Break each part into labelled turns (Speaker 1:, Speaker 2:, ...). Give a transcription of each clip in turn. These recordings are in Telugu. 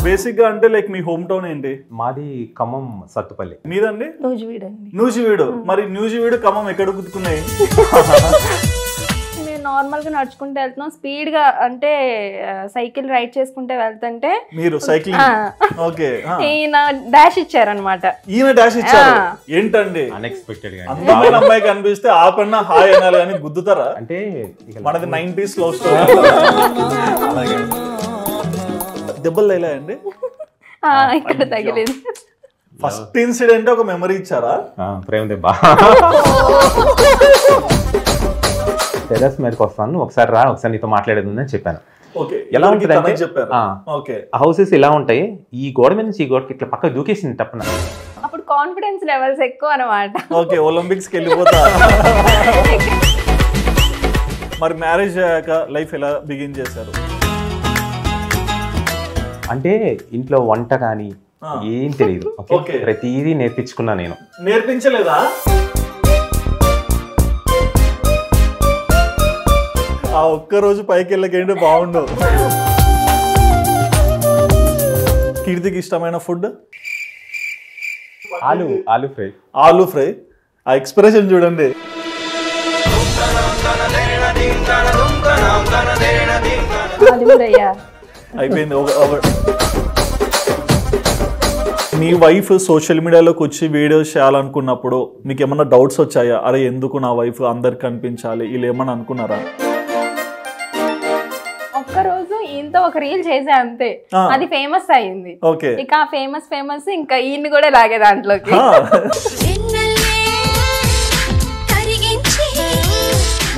Speaker 1: బేసిక్ గా అంటే లైక్ మీ హోమ్ టౌన్ ఏంటి?
Speaker 2: మాది ఖమ్మం సత్తుపల్లి.
Speaker 1: మీదండి?
Speaker 3: నూజివీడు అండి.
Speaker 1: నూజివీడు. మరి నూజివీడు ఖమ్మం ఎక్కడ కుదుకున్నాయి?
Speaker 3: నేను నార్మల్ గా నడుచుకుంటూ వెళ్తున్నాం, స్పీడ్ గా అంటే సైకిల్ రైడ్ చేసుకుంటే వెళ్తుంటే
Speaker 1: మీరు సైక్లింగ్ ఓకే
Speaker 3: ఈయన డాష్ ఇచ్చారనమాట.
Speaker 1: ఈయన డాష్ ఇచ్చారు ఏంటండి?
Speaker 2: అన్ఎక్స్పెక్టెడ్ గా
Speaker 1: అందమైన అమ్మాయి కనిపిస్తే ఆపన్నా హాయ్ అనాలి అని గుద్దుతారా?
Speaker 2: అంటే
Speaker 1: మనది 90s లవ్ స్టోరీ. దెబ్బలు తగిలాయండి?
Speaker 3: ఇక్కడ తగిలేదు.
Speaker 1: ఫస్ట్ ఇన్సిడెంట్ ఒక మెమరీ ఇచ్చారా?
Speaker 2: ప్రేమ దెబ్బ. టెర్రస్ మీదకి వస్తాను, ఒకసారి రా, ఒకసారి నీతో మాట్లాడేది ఉందని చెప్పాను. ఎలా ఉంటుంది అంటే హౌసెస్ ఇలా ఉంటాయి, ఈ గోడ మీద నుంచి ఈ గోడకి ఇట్లా పక్క దూకేసింది తప్పన.
Speaker 3: అప్పుడు కాన్ఫిడెన్స్ లెవెల్స్ ఎక్కువ అనమాట.
Speaker 1: ఓకే, ఒలింపిక్స్ కి వెళ్ళిపోతా. మరి మ్యారేజ్ అయ్యాక లైఫ్ ఎలా బిగిన్ చేశారు?
Speaker 2: అంటే ఇంట్లో వంట కానీ ఏం తెలియదు, ప్రతిదీ నేర్పించుకున్నా నేను.
Speaker 1: నేర్పించలేదా? ఆ ఒక్క రోజు పైకి వెళ్ళకేంటి బాగుండవు. కీర్తికి ఇష్టమైన ఫుడ్
Speaker 2: ఆలు ఫ్రై.
Speaker 1: ఆలు ఫ్రై. ఆ ఎక్స్ప్రెషన్ చూడండి. అయిపోయింది. మీ వైఫ్ సోషల్ మీడియాలోకి వచ్చి వీడియోస్ చేయాలనుకున్నప్పుడు మీకు ఏమన్నా డౌట్స్ వచ్చాయా? అరే ఎందుకు నా వైఫ్ అందరికి కనిపించాలి ఇలా ఏమన్నా అనుకున్నారా?
Speaker 3: ఒక్కరోజు ఈయనతో ఒక రీల్ చేసా అంతే, అది ఫేమస్ అయింది. ఇక ఫేమస్ ఇంకా ఈయన్ని కూడా లాగే దాంట్లోకి.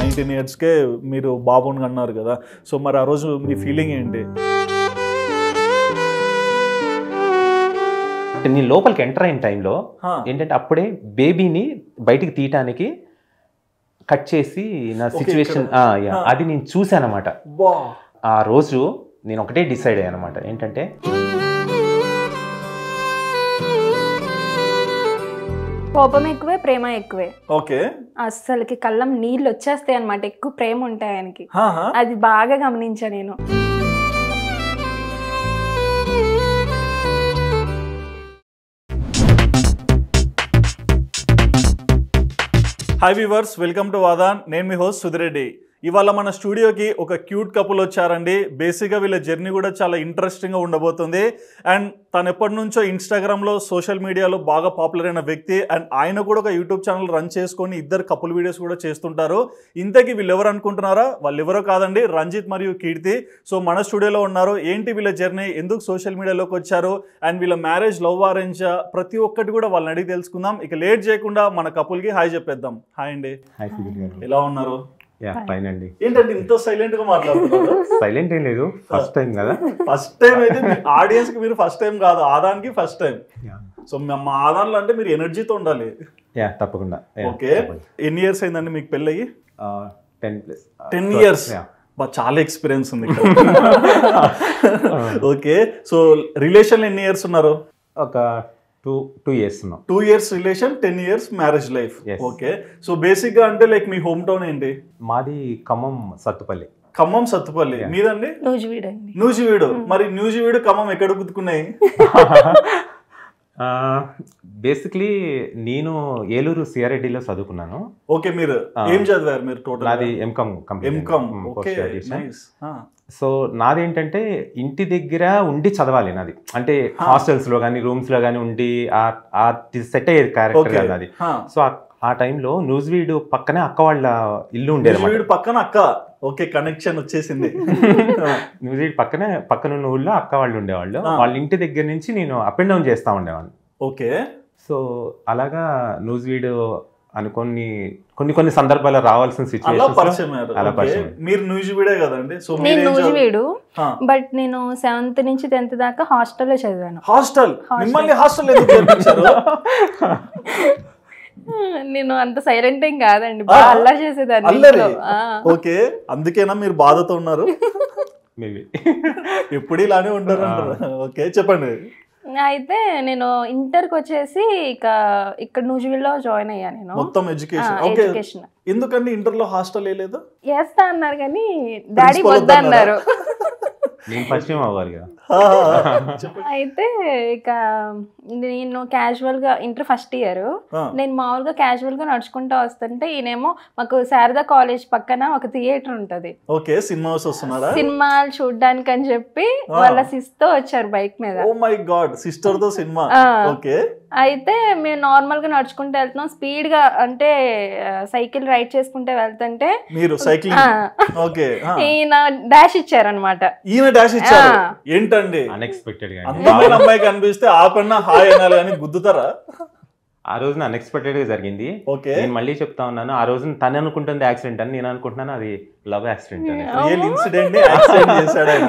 Speaker 1: 19 yearsకే మీరు బాబుని అన్నారు కదా, సో మరి ఆ రోజు మీ ఫీలింగ్ ఏంటి?
Speaker 2: నేను లోపలికి ఎంటర్ అయిన టైంలో ఏంటంటే అప్పుడే బేబీని బయటికి తీయటానికి కట్ చేసి నా సిచ్యువేషన్ అది నేను చూశాను అనమాట. ఆ రోజు నేను ఒకటే డిసైడ్ అయ్యాను అనమాట, ఏంటంటే
Speaker 3: కోపం ఎక్కువే, ప్రేమ ఎక్కువే.
Speaker 1: ఓకే,
Speaker 3: అస్సలకి కళ్ళం నీళ్ళు వచ్చేస్తాయి అనమాట, ఎక్కువ ప్రేమ ఉంటాయి ఆయనకి. అది బాగా గమనించా నేను.
Speaker 1: హాయ్ వ్యూవర్స్, వెల్కమ్ టు వాదాన్. నేను మీ హోస్ట్ సుధిరెడ్డి. ఇవాళ మన స్టూడియోకి ఒక క్యూట్ కపుల్ వచ్చారండి. బేసిక్గా వీళ్ళ జర్నీ కూడా చాలా ఇంట్రెస్టింగ్గా ఉండబోతుంది. అండ్ తను ఎప్పటి నుంచో ఇన్స్టాగ్రామ్లో సోషల్ మీడియాలో బాగా పాపులర్ అయిన వ్యక్తి. అండ్ ఆయన కూడా ఒక యూట్యూబ్ ఛానల్ రన్ చేసుకొని ఇద్దరు కపుల్ వీడియోస్ కూడా చేస్తుంటారు. ఇంతకీ వీళ్ళు ఎవరు అనుకుంటున్నారా? వాళ్ళు ఎవరో కాదండి, రంజిత్ మరియు కీర్తి. సో మన స్టూడియోలో ఉన్నారు. ఏంటి వీళ్ళ జర్నీ, ఎందుకు సోషల్ మీడియాలోకి వచ్చారు, అండ్ వీళ్ళ మ్యారేజ్ లవ్ అరేంజ్, ప్రతి ఒక్కటి కూడా వాళ్ళని అడిగి తెలుసుకుందాం. ఇక లేట్ చేయకుండా మన కపుల్కి హాయ్ చెప్పేద్దాం. హాయ్ అండి, ఎలా ఉన్నారు? ఏంటంటే ఇంత సైలెంట్ గా మాట్లాడుతున్నారు?
Speaker 2: సైలెంట్ ఏం లేదు, ఫస్ట్ టైం కదా.
Speaker 1: ఫస్ట్ టైం అయితే ఆడియన్స్ కి మీరు ఫస్ట్ టైం కాదు, ఆదానికి ఫస్ట్ టైం. సో మా ఆదాన్లో అంటే మీరు ఎనర్జీతో ఉండాలి.
Speaker 2: తప్పకుండా.
Speaker 1: ఓకే, ఎన్ని ఇయర్స్ అయిందండి మీకు పెళ్ళయి? 10 years. చాలా ఎక్స్పీరియన్స్ ఉంది. ఓకే, సో రిలేషన్ ఎన్ని ఇయర్స్ ఉన్నారు?
Speaker 2: ఒక 2 years.
Speaker 1: 2 years relation, 10 years marriage life. Okay, so basic గా అంటే లైక్ మీ హోమ్ టౌన్ ఏంటి?
Speaker 2: మాది ఖమ్మం సత్తుపల్లి.
Speaker 1: ఖమ్మం సత్తుపల్లి. మీదండి?
Speaker 3: నూజివీడు అండి.
Speaker 1: నూజివీడు. మరి నూజివీడు ఖమ్మం ఎక్కడ కుదుకున్నాయి?
Speaker 2: బేసిక్లీ నేను ఏలూరు సిఆర్ఐడిలో చదువుకున్నాను.
Speaker 1: ఓకే, మీరు ఏం చదివారు? మీరు టోటల్
Speaker 2: నాది ఎంకామ్. సో నాదేంటంటే ఇంటి దగ్గర ఉండి చదవాలి నాది, అంటే హాస్టల్స్ లో కానీ రూమ్స్ లో కానీ ఉండి సెట్ అయ్యేది క్యారెక్టర్ కదా అది. సో ఆ టైంలో నూజివీడు పక్కనే అక్క వాళ్ళ ఇల్లు ఉండేది.
Speaker 1: పక్కన అక్క. ఓకే, కనెక్షన్ వచ్చేసింది.
Speaker 2: నూజివీడు పక్కనున్న ఊళ్ళో అక్క వాళ్ళు ఉండేవాళ్ళు. వాళ్ళ ఇంటి దగ్గర నుంచి నేను అప్ అండ్ డౌన్ చేస్తా ఉండేవాడిని.
Speaker 1: ఓకే,
Speaker 2: సో అలాగా నూజివీడు అనుకోని కొన్ని సందర్భాల్లో రావాల్సిన సిచ్యువేషన్.
Speaker 1: మీరు నూజివీడే కదండి? సో
Speaker 3: నేను నూజివీడు, బట్ నేను 7th నుంచి 10th దాకా హాస్టల్లో చదివాను.
Speaker 1: హాస్టల్? మిమ్మల్ని హాస్టల్ ఎందుకు చేర్పించారు?
Speaker 3: నేను అంత సైలెంట్ ఏం కాదండి, బాగా అల్లరి చేసేదాన్ని.
Speaker 1: ఓకే, అందుకేనా మీరు బాధతో ఉన్నారు? ఎప్పుడు ఇలానే ఉంటారు అంటారు. ఓకే, చెప్పండి.
Speaker 3: అయితే నేను ఇంటర్కి వచ్చేసి ఇక్కడ నూజివీడులో జాయిన్ అయ్యా. నేను
Speaker 1: మొత్తం ఎడ్యుకేషన్. ఎందుకండి ఇంటర్ లో హాస్టల్ వేయలేదు?
Speaker 3: వేస్తా అన్నారు కానీ డాడీ వద్దన్నారు.
Speaker 2: నేను పరిచయం అవ్వాలి కదా.
Speaker 3: అయితే ఇక నేను క్యాజువల్ గా ఇంటర్ ఫస్ట్ ఇయర్ నేను మామూలుగా క్యాజువల్ గా నడుచుకుంటూ వస్తుంటే ఈయనేమో మాకు శారదా కాలేజ్ పక్కన ఒక థియేటర్ ఉంటది.
Speaker 1: ఓకే, సినిమా వస్తున్నారా?
Speaker 3: సినిమాలు చూడడానికి అని చెప్పి వాళ్ళ సిస్టర్ తో వచ్చారు బైక్ మీద.
Speaker 1: ఓ మై గాడ్, సిస్టర్ తో సినిమా. ఓకే,
Speaker 3: అయితే మేము నార్మల్ గా నడుచుకుంటూ వెళ్తున్నాం స్పీడ్ గా, అంటే సైకిల్ రైడ్ చేసుకుంటే వెళ్తుంటే
Speaker 1: మీరు సైకిల్
Speaker 3: ఈయన డాష్ ఇచ్చారనమాట.
Speaker 1: ఈయన డాష్ ఇచ్చారు ఏంటండి?
Speaker 2: అన్ఎక్స్పెక్టెడ్ గా
Speaker 1: అందమైన అమ్మాయి కనిపిస్తే ఆపన్నా హాయ్ అనాలి కానీ గుద్దుతారా?
Speaker 2: ఆ రోజున అన్ఎక్స్పెక్టెడ్ గా జరిగింది. నేను మళ్ళీ చెప్తా ఉన్నాను, ఆ రోజున తను అనుకుంటుంది యాక్సిడెంట్ అని, నేను అనుకుంటున్నాను అది లవ్ యాక్సిడెంట్ అని.
Speaker 1: రియల్ ఇన్సిడెంట్ యాక్సిడెంట్ చేశాడు ఆయన.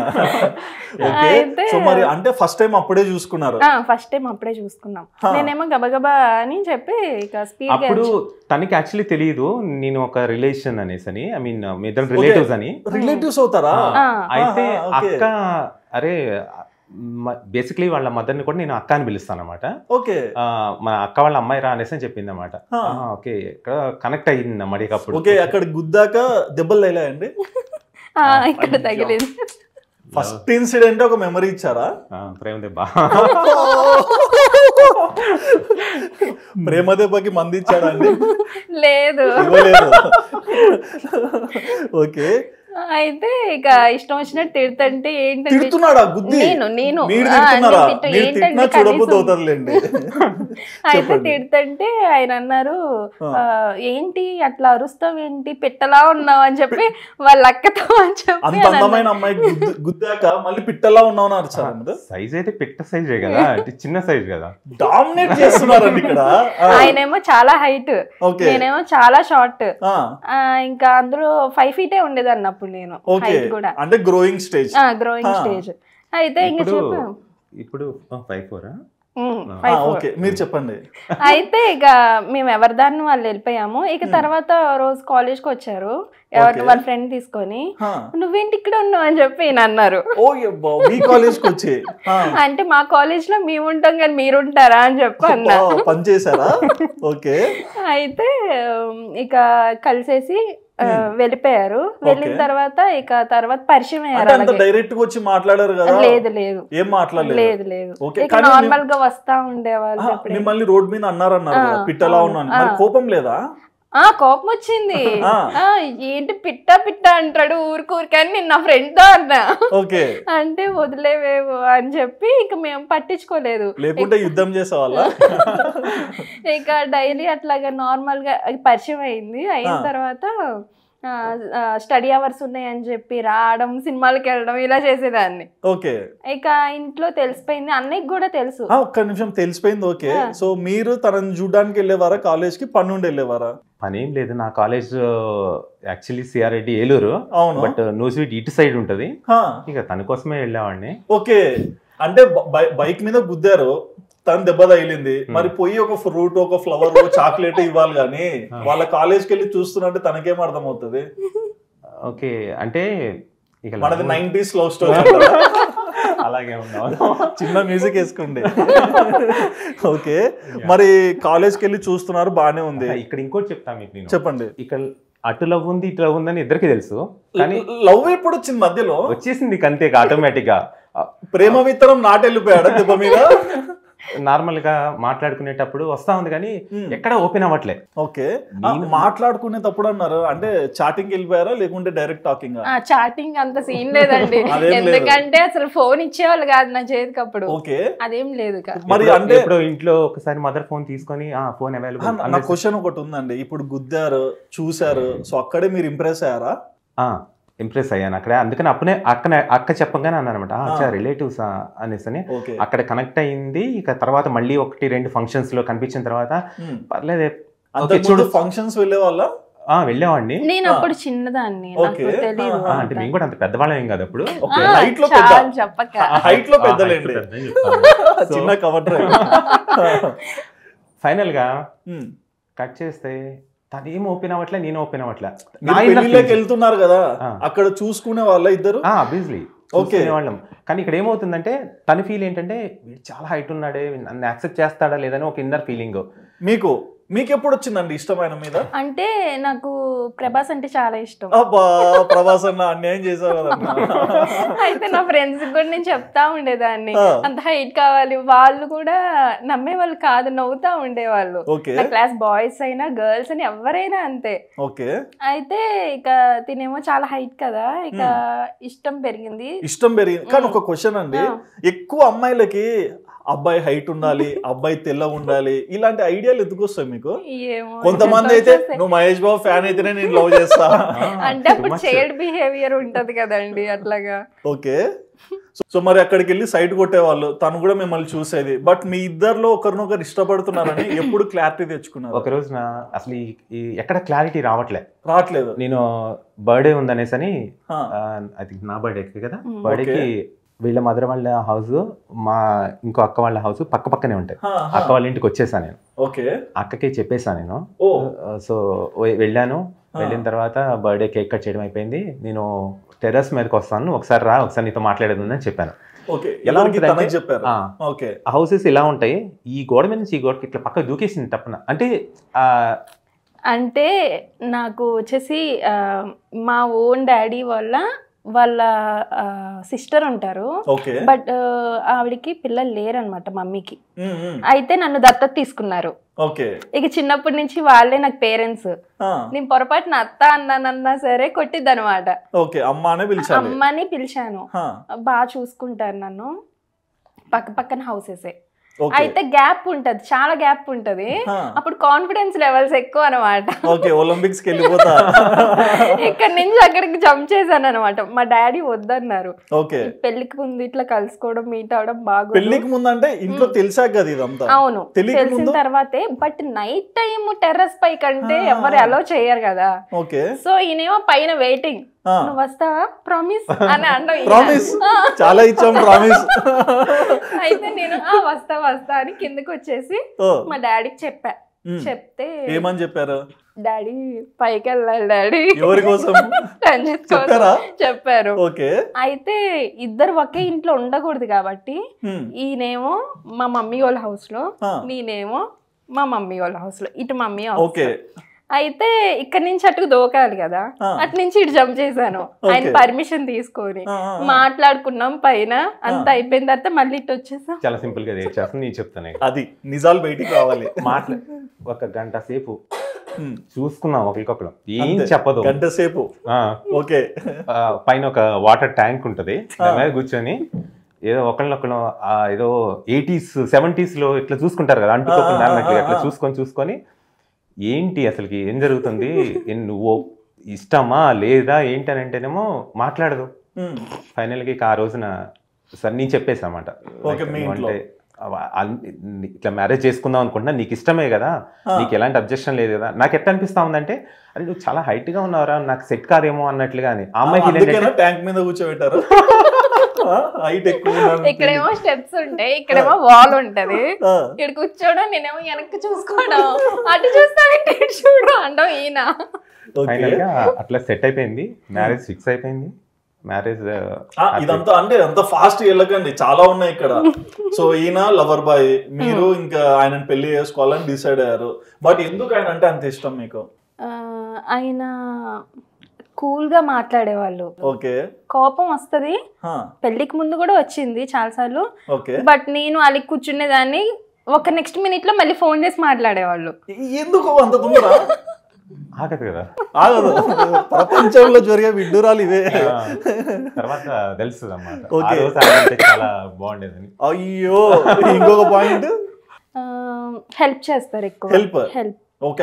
Speaker 1: ఓకే, సో మరి అంటే ఫస్ట్ టైం అప్పుడే చూసుకున్నారు?
Speaker 3: ఫస్ట్ టైం అప్పుడే చూసుకున్నాం. నేనేమో గబగబా అని చెప్పి ఇక స్పీడ్.
Speaker 2: అప్పుడు తనకి యాక్చువల్లీ తెలియదు నేను ఒక రిలేషన్ అనేసి అని, ఐ మీన్ మీ ఇద్దరు రిలేటివ్స్ అని.
Speaker 1: రిలేటివ్స్ అవుతారా?
Speaker 2: అయితే అక్క, అరే బేసిక్లీ వాళ్ళ మదర్ని కూడా నేను అక్క అని పిలుస్తాను అనమాట.
Speaker 1: ఓకే,
Speaker 2: మా అక్క వాళ్ళ అమ్మాయి రా అనేసి అని చెప్పింది అనమాట. ఓకే, ఇక్కడ కనెక్ట్ అయ్యింది అన్నమాట. అప్పుడు
Speaker 1: ఓకే, అక్కడ గుద్దాక దెబ్బలు తగిలాయండి?
Speaker 3: ఇక్కడ తగిలింది.
Speaker 1: ఫస్ట్ ఇన్సిడెంట్ ఒక మెమరీ ఇచ్చారా?
Speaker 2: ప్రేమ దెబ్బ.
Speaker 1: ప్రేమ దెబ్బకి మంది ఇచ్చాడా అండి?
Speaker 3: లేదు.
Speaker 1: ఓకే,
Speaker 3: అయితే ఇక ఇష్టం వచ్చినట్టు తిడుతుంటే ఏంటంటే అయితే తిడుతుంటే ఆయన అన్నారు, ఏంటి అట్లా అరుస్తావు ఏంటి, పిట్టలా ఉన్నావు అని చెప్పి వాళ్ళ అక్కతో అని చెప్పి.
Speaker 1: అందమైన అమ్మాయి గుద్దాక మళ్ళీ పిట్టలా ఉన్నావు అని అరిచారు.
Speaker 2: సైజ్ అయితే పిట్ట సైజే కదా, చిన్న సైజ్ కదా.
Speaker 1: డామినేట్ చేస్తున్నారండి ఇక్కడ.
Speaker 3: ఆయనేమో చాలా హైట్, నేనేమో చాలా షార్ట్. ఇంకా అందులో 5 feet ఉండేది అన్నప్పుడు నేను కూడా,
Speaker 1: అంటే గ్రోయింగ్ స్టేజ్.
Speaker 3: అయితే ఇంకా
Speaker 2: ఇప్పుడు 5'4".
Speaker 1: ఓకే, మీరు చెప్పండి.
Speaker 3: అయితే ఇక మేము ఎవరి దాన్ని వాళ్ళు వెళ్ళిపోయాము. ఇక తర్వాత రోజు కాలేజ్ కి వచ్చారు వాళ్ళ ఫ్రెండ్ తీసుకొని, నువ్వేంటి ఇక్కడ ఉన్నావు అని చెప్పి ఈయన అన్నారు. అంటే మా కాలేజ్ లో మేము ఉంటాం కానీ మీరు ఉంటారా అని చెప్పి అన్నా.
Speaker 1: పనిచేసారా? ఓకే,
Speaker 3: అయితే ఇక కలిసేసి వెళ్ళిపోయారు. వెళ్ళిన తర్వాత ఇక తర్వాత పరిచయం అయ్యారు.
Speaker 1: డైరెక్ట్ గా వచ్చి మాట్లాడారు కదా?
Speaker 3: లేదు లేదు,
Speaker 1: ఏం మాట్లాడలేదు.
Speaker 3: లేదు లేదు, నార్మల్ గా వస్తా ఉండేవాళ్ళు.
Speaker 1: మిమ్మల్ని రోడ్ మీద అన్నారు పిట్టలా ఉన్నాను, కోపం లేదా?
Speaker 3: కోపం వచ్చింది. ఏంటి పిట్ట పిట్ట అంటాడు ఊరికూరికని నేను నా ఫ్రెండ్ తో అన్నా. అంటే వదిలేవేమో అని చెప్పి ఇక మేము పట్టించుకోలేదు.
Speaker 1: లేకుంటే యుద్ధం చేసేవాళ్ళ.
Speaker 3: ఇక డైలీ అట్లాగా నార్మల్ గా పరిచయం అయింది. అయిన తర్వాత స్టడీ అవర్స్ ఉన్నాయని చెప్పి రావడం, సినిమాలకు వెళ్ళడం ఇలా చేసేదాన్ని.
Speaker 1: ఓకే,
Speaker 3: ఇక ఇంట్లో తెలిసిపోయింది, అన్నయ్యకి కూడా తెలుసు.
Speaker 1: ఒక్క నిమిషం, తెలిసిపోయింది. ఓకే, సో మీరు తనని చూడడానికి వెళ్ళేవారా? కాలేజ్ కి పని నుండి వెళ్ళేవారా?
Speaker 2: పని ఏం లేదు, నా college actually CRIT Eluru, but Nuzvid ఇటు సైడ్ ఉంటది. ఇక తన కోసమే వెళ్ళేవాడిని.
Speaker 1: ఓకే, అంటే బైక్ మీద గుద్దారు, తను దెబ్బ తగిలింది, మరి పోయి ఒక ఫ్రూట్, ఒక ఫ్లవర్, చాక్లెట్ ఇవ్వాలి కానీ వాళ్ళ కాలేజ్కి వెళ్ళి చూస్తున్నట్టే తనకేం అర్థం అవుతుంది?
Speaker 2: ఓకే, అంటే ఇక
Speaker 1: మనది 90s లవ్ స్టోరీ.
Speaker 2: అలాగే ఉన్నావు,
Speaker 1: చిన్న మ్యూజిక్ వేసుకోండి. ఓకే, మరి కాలేజ్కి వెళ్ళి చూస్తున్నారు, బానే ఉంది.
Speaker 2: ఇక్కడ ఇంకోటి చెప్తా మీకు నేను.
Speaker 1: చెప్పండి.
Speaker 2: ఇక్కడ అటు లవ్ ఉంది, ఇటు లవ్ ఉందని ఇద్దరికి తెలుసు, కానీ
Speaker 1: లవ్ ఎప్పుడు వచ్చింది? మధ్యలో
Speaker 2: వచ్చేసింది అంతే, ఆటోమేటిక్ గా.
Speaker 1: ప్రేమ విత్తనం నాటెళ్ళిపోయాడు దెబ్బ మీద.
Speaker 2: నార్మల్ గా మాట్లాడుకునేటప్పుడు వస్తా ఉంది కానీ ఎక్కడ ఓపెన్ అవ్వట్లే.
Speaker 1: ఓకే, మాట్లాడుకునేటప్పుడు అన్నారు అంటే చాటింగ్ వెళ్ళిపోయారా లేకుంటే డైరెక్ట్ టాకింగ్?
Speaker 3: చాటింగ్ అంత సీన్ లేదండి, ఎందుకంటే అసలు ఫోన్ ఇచ్చేవాళ్ళు కాదు నా చేతికి అప్పుడు.
Speaker 1: ఓకే,
Speaker 3: అదేం లేదు.
Speaker 2: మరి అంటే ఇప్పుడు ఇంట్లో ఒకసారి మదర్ ఫోన్ తీసుకొని ఫోన్ అవైలబుల్.
Speaker 1: నా క్వశ్చన్ ఒకటి ఉందండి, ఇప్పుడు గుద్దారు, చూసారు, సో అక్కడే మీరు ఇంప్రెస్ అయ్యారా?
Speaker 2: ఇంప్రెస్ అయ్యాను అక్కడ, అందుకని అక్క చెప్పగానే అన్నాను అనమాట, రిలేటివ్స్ అనేసి అని. అక్కడ కనెక్ట్ అయింది. ఇక తర్వాత మళ్ళీ 1-2 ఫంక్షన్స్ లో కనిపించిన తర్వాత పర్లేదు.
Speaker 1: ఫంక్షన్స్ వెళ్ళే వాళ్ళ
Speaker 2: వెళ్ళేవాడిని.
Speaker 3: నేను అప్పుడు చిన్నదాన్ని,
Speaker 2: అంటే మేము కూడా అంత పెద్దవాళ్ళం ఏం కాదు అప్పుడు. ఫైనల్ గా కట్ చేస్తే తనేం ఓపెన్ అవ్వట్లే, నేను ఓపెన్ అవ్వట్లే.
Speaker 1: వెళ్తున్నారు కదా అక్కడ చూసుకునే వాళ్ళ ఇద్దరు
Speaker 2: ఆబ్వియస్లీ వాళ్ళం. కానీ ఇక్కడ ఏమవుతుందంటే తన ఫీల్ ఏంటంటే చాలా హైట్ ఉన్నాడే, నన్ను యాక్సెప్ట్ చేస్తాడా లేదని ఒక ఇన్నర్ ఫీలింగ్.
Speaker 1: మీకు మీకు ఎప్పుడు వచ్చిందండి ఇష్టమైన మీద?
Speaker 3: అంటే నాకు ప్రభాస్ అంటే చాలా ఇష్టం.
Speaker 1: అబ్బా ప్రభాస్ అన్న అన్యాయం చేసావు కదన్నా.
Speaker 3: అయితే నా ఫ్రెండ్స్ కూడా నేను చెప్తా ఉండేదాన్ని అంత హైట్ కావాలి, వాళ్ళు కూడా నమ్మేవాళ్ళు కాదు, నవ్వుతా ఉండేవాళ్ళు. నా క్లాస్ బాయ్స్ అయినా గర్ల్స్ అని ఎవరైనా అంతే. అయితే ఇక తినేమో చాలా హైట్ కదా, ఇక ఇష్టం పెరిగింది.
Speaker 1: కానీ ఒక క్వశ్చన్ అండి, ఎక్కువ అమ్మాయిలకి అబ్బాయి హైట్ ఉండాలి, అబ్బాయి తెల్లగా ఉండాలి, ఇలాంటి ఐడియాలు ఎందుకు వస్తాయి మీకు? కొంతమంది అయితే నువ్వు మహేష్ బాబు ఫ్యాన్ అయితేనే నేను లవ్ చేస్తా
Speaker 3: అంటే అప్పుడు షేడ్ బిహేవియర్ ఉంటది కదండి అట్లాగా.
Speaker 1: ఓకే, సో మరి అక్కడికి వెళ్ళి సైట్ కొట్టేవాళ్ళు, తను కూడా మిమ్మల్ని చూసేది. బట్ మీ ఇద్దరులో ఒకరినొకరు ఇష్టపడుతున్నారని ఎప్పుడు క్లారిటీ తెచ్చుకున్నారు?
Speaker 2: ఒక రోజున అసలు ఎక్కడ క్లారిటీ రావట్లేదు. నేను బర్త్డే ఉందనేసి అని, అది నా బర్త్డే కదా, బర్త్డేకి వీళ్ళ మదర్ వాళ్ళ హౌస్, మా ఇంకో అక్క వాళ్ళ హౌస్ పక్క పక్కనే ఉంటాయి. అక్క వాళ్ళ ఇంటికి వచ్చేసా నేను. అక్కకి చెప్పేసా నేను. సో వెళ్ళాను. వెళ్ళిన తర్వాత బర్త్డే కేక్ కట్ చేయడం అయిపోయింది. నేను టెర్రస్ మీదకి వస్తాను, ఒకసారి రా, ఒకసారి నీతో మాట్లాడేది ఉందని చెప్పాను. ఎలా ఉంటుంది హౌసెస్ ఇలా ఉంటాయి, ఈ గోడ మీద నుంచి ఈ గోడకి ఇట్లా పక్క దూకేసింది తప్పన.
Speaker 3: అంటే నాకు వచ్చేసి మా ఓన్ డాడీ వాళ్ళ సిస్టర్ ఉంటారు, బట్ ఆవిడికి పిల్లలు లేరనమాట మమ్మీకి. అయితే నన్ను దత్తత తీసుకున్నారు. ఇక చిన్నప్పటి నుంచి వాళ్ళే నాకు పేరెంట్స్. నేను పొరపాటున అత్త అన్నానన్నా సరే కొట్టిద్ది అనమాట. అమ్మని పిలిచాను, బాగా చూసుకుంటారు నన్ను. పక్కన హౌసెసే. అయితే గ్యాప్ ఉంటది, చాలా గ్యాప్ ఉంటది. అప్పుడు కాన్ఫిడెన్స్ లెవెల్స్ ఎక్కువ అనమాట.
Speaker 1: ఒలింపిక్స్ కి వెళ్ళిపోతా
Speaker 3: ఇక్కడ నుంచి అక్కడికి జంప్ చేశాను అనమాట. మా డాడీ వద్దన్నారు. పెళ్లికి ముందు ఇట్లా కలుసుకోవడం, మీట్ అవడం బాగా.
Speaker 1: పెళ్లికి ముందు అంటే ఇంట్లో తెలిసాక కదా ఇదంతా?
Speaker 3: అవును, తెలిసిన తర్వాతే. బట్ నైట్ టైం టెర్రస్ పై కంటే ఎవరు అలో చేయరు కదా. సో ఈయనేమో పైన వెయిటింగ్, నువ్వు వస్తావా ప్రామిస్ అని
Speaker 1: ప్రామిస్ చాలా ఇచ్చాం ప్రామిస్.
Speaker 3: అయితే నేను వస్తా అని కిందకి వచ్చేసి మా డాడీకి చెప్పా. చెప్తే
Speaker 1: ఏమని చెప్పారు?
Speaker 3: డాడీ పైకి వెళ్ళాలి డాడీ,
Speaker 1: ఎవరి కోసం
Speaker 3: చెప్పారు. అయితే ఇద్దరు ఒకే ఇంట్లో ఉండకూడదు కాబట్టి ఈయనేమో మా మమ్మీ వాళ్ళ హౌస్ లో, నేనేమో మా మమ్మీ వాళ్ళ హౌస్ లో. ఇటు మమ్మీ హౌస్. అయితే ఇక్కడ నుంచి అటుకు దోకాలి కదా, అటు నుంచి ఇటు జంప్ చేశాను ఆయన పర్మిషన్ తీసుకొని. మాట్లాడుకున్నాం పైన, అంత అయిపోయిన తర్వాత మళ్ళీ ఇటు వచ్చేసాం.
Speaker 2: చాలా సింపుల్ గా చెప్తాను,
Speaker 1: అది నిజాలు బయటికి రావాలి.
Speaker 2: ఒక గంట సేపు చూసుకున్నాం ఒకరికొకరు, ఏం చెప్పదు.
Speaker 1: గంట సేపు
Speaker 2: పైన ఒక వాటర్ ట్యాంక్ ఉంటది, దాని మీద కూర్చొని ఏదో ఒకళ్ళొకళ్ళు ఏదో 80s 70s లో ఇట్లా చూసుకుంటారు కదా, అంటుకోకుండా అట్లా చూసుకొని ఏంటి అసలుకి ఏం జరుగుతుంది, నువ్వు ఇష్టమా లేదా ఏంటి అని అంటేనేమో మాట్లాడదు. ఫైనల్గా ఆ రోజున సరే నేను చెప్పేసామాట, అంటే ఇట్లా మ్యారేజ్ చేసుకుందాం అనుకుంటున్నా, నీకు ఇష్టమే కదా, నీకు ఎలాంటి అబ్జెక్షన్ లేదు కదా. నాకు ఎట్లా అనిపిస్తా ఉందంటే, అరే నువ్వు చాలా హైట్ గా ఉన్నావురా, నాకు సెట్ కాదేమో అన్నట్లుగా. అని ఆ అమ్మాయికి
Speaker 1: ట్యాంక్ మీద కూర్చోబెట్టారు.
Speaker 3: ఇక్కడేమో స్టెప్స్ ఉంటాయి, ఇక్కడేమో వాల్ ఉంటది. ఇక్కడ కూర్చోవడం, నేనేమో వెనక్కి చూసుకోవడం, అటు చూస్తానంటే చూడడం అంటాం ఈయన.
Speaker 2: ఫైనల్ గా అట్లా సెట్ అయిపోయింది, మ్యారేజ్ ఫిక్స్ అయిపోయింది. మ్యారేజ్
Speaker 1: ఇదంతా అంటే అంత ఫాస్ట్ వెళ్ళకండి, చాలా ఉన్నాయి ఇక్కడ. సో ఈయన లవర్ బాయ్, మీరు ఇంకా ఆయనను పెళ్లి చేసుకోవాలని డిసైడ్ అయ్యారు. బట్ ఎందుకు ఆయన అంటే అంత ఇష్టం మీకు?
Speaker 3: ఆయన కూల్ గా మాట్లాడేవాళ్ళు. కోపం వస్తది, పెళ్లికి ముందు కూడా వచ్చింది చాలా సార్లు. బట్ నేను వాళ్ళకి కూర్చునేదాన్ని, ఒక నెక్స్ట్ మినిట్ లో మళ్ళీ ఫోన్ చేసి మాట్లాడేవాళ్ళు.
Speaker 1: ఎందుకు అంత తొందర?
Speaker 2: ఆగదు కదా,
Speaker 1: ఆగదు. ప్రపంచంలో జరిగే విడ్డూరాలు ఇవే,
Speaker 2: తర్వాత తెలుస్తుంది అన్నమాట. చాలా బాగుండేదని.
Speaker 1: అయ్యో, ఇంకొక పాయింట్,
Speaker 3: హెల్ప్ చేస్తారు ఎక్కువ. హెల్ప్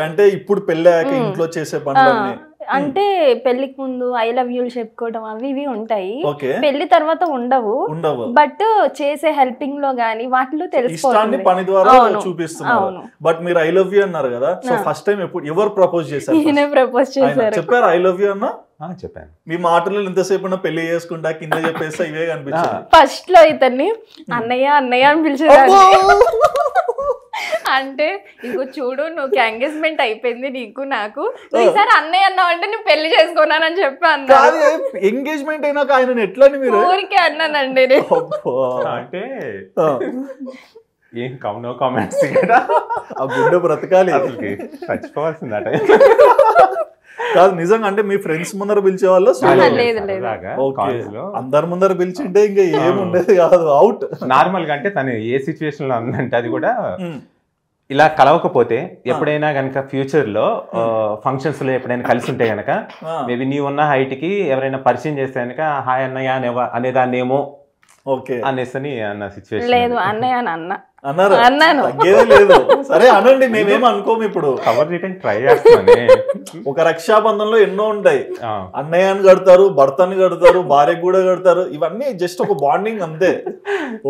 Speaker 1: అంటే ఇప్పుడు పెళ్ళాక ఇంట్లో చేసే పనులన్నీ,
Speaker 3: అంటే పెళ్లికి ముందు ఐ లవ్ యూ చెప్పుకోవడం అవి ఇవి ఉంటాయి, పెళ్లి తర్వాత ఉండవు. బట్ చేసే హెల్పింగ్ లో గానీ వాటిలో తెలుసుకోవాలి,
Speaker 1: పని ద్వారా చూపిస్తున్నారు. బట్ మీరు ఐ లవ్ యూ అన్నారు కదా, సో ఫస్ట్ టైం ఎప్పుడు ఎవరు ప్రపోజ్ చేశారు?
Speaker 3: నేనే ప్రపోజ్ చేశారు.
Speaker 1: చెప్పారు ఐ లవ్ యూ అన్నా?
Speaker 2: చెప్పాను.
Speaker 1: మీ మాటలు ఎంతసేపు పెళ్లి చేసుకుంటా కింద చెప్పేస్తా ఇవే కనిపించాయి.
Speaker 3: ఫస్ట్ లో ఇతన్ని అన్నయ్య అన్నయ్య అని పిలిచేదాన్ని. అంటే ఇంకో చూడు, నువ్వు ఎంగేజ్మెంట్ అయిపోయింది నీకు నాకు, ఈసారి అన్నయ్య అన్నావు అంటే నేను పెళ్లి చేసుకోనానని చెప్పి అన్నా.
Speaker 1: ఎంగేజ్మెంట్ అయినాక ఆయన ఎట్లా? మీరు
Speaker 3: ఊరికే అన్నానండి.
Speaker 2: అంటే ఏం కౌనో కామెంట్స్
Speaker 1: ఆ గుండె బ్రతకాలి,
Speaker 2: చచ్చిపోవాల్సింది ఆ టైం.
Speaker 1: కాదు నిజంగా అంటే మీ ఫ్రెండ్స్ ముందర పిలిచే వాళ్ళు అందరి ముందర పిలిచింటే ఇంకా ఏమి ఉండేది కాదు, అవుట్.
Speaker 2: నార్మల్ గా అంటే తను ఏ సిచ్యువేషన్ లో ఉందంటే అది కూడా ఇలా కలవకపోతే ఎప్పుడైనా గనక ఫ్యూచర్ లో ఫంక్షన్స్ లో ఎప్పుడైనా కలిసి ఉంటే గనక మేబీ నీ ఉన్న హైట్ కి ఎవరైనా పరిచయం చేస్తే గనక హాయ్ అన్నయ్య అనేదాన్నేమో అనేసి అన్న సిచ్యువేషన్.
Speaker 3: లేదు అన్నయ్య అన్న
Speaker 1: అన్నారు, లేదు సరే అనండి, మేమేం అనుకోము. ఇప్పుడు
Speaker 2: కవర్ చేయడానికి ట్రై చేస్తాను.
Speaker 1: ఒక రక్షాబంధంలో ఎన్నో ఉంటాయి, అన్నయ్యని కడతారు, భర్తని కడతారు, భార్యకు కూడా కడతారు, ఇవన్నీ జస్ట్ ఒక బాండింగ్ అంతే.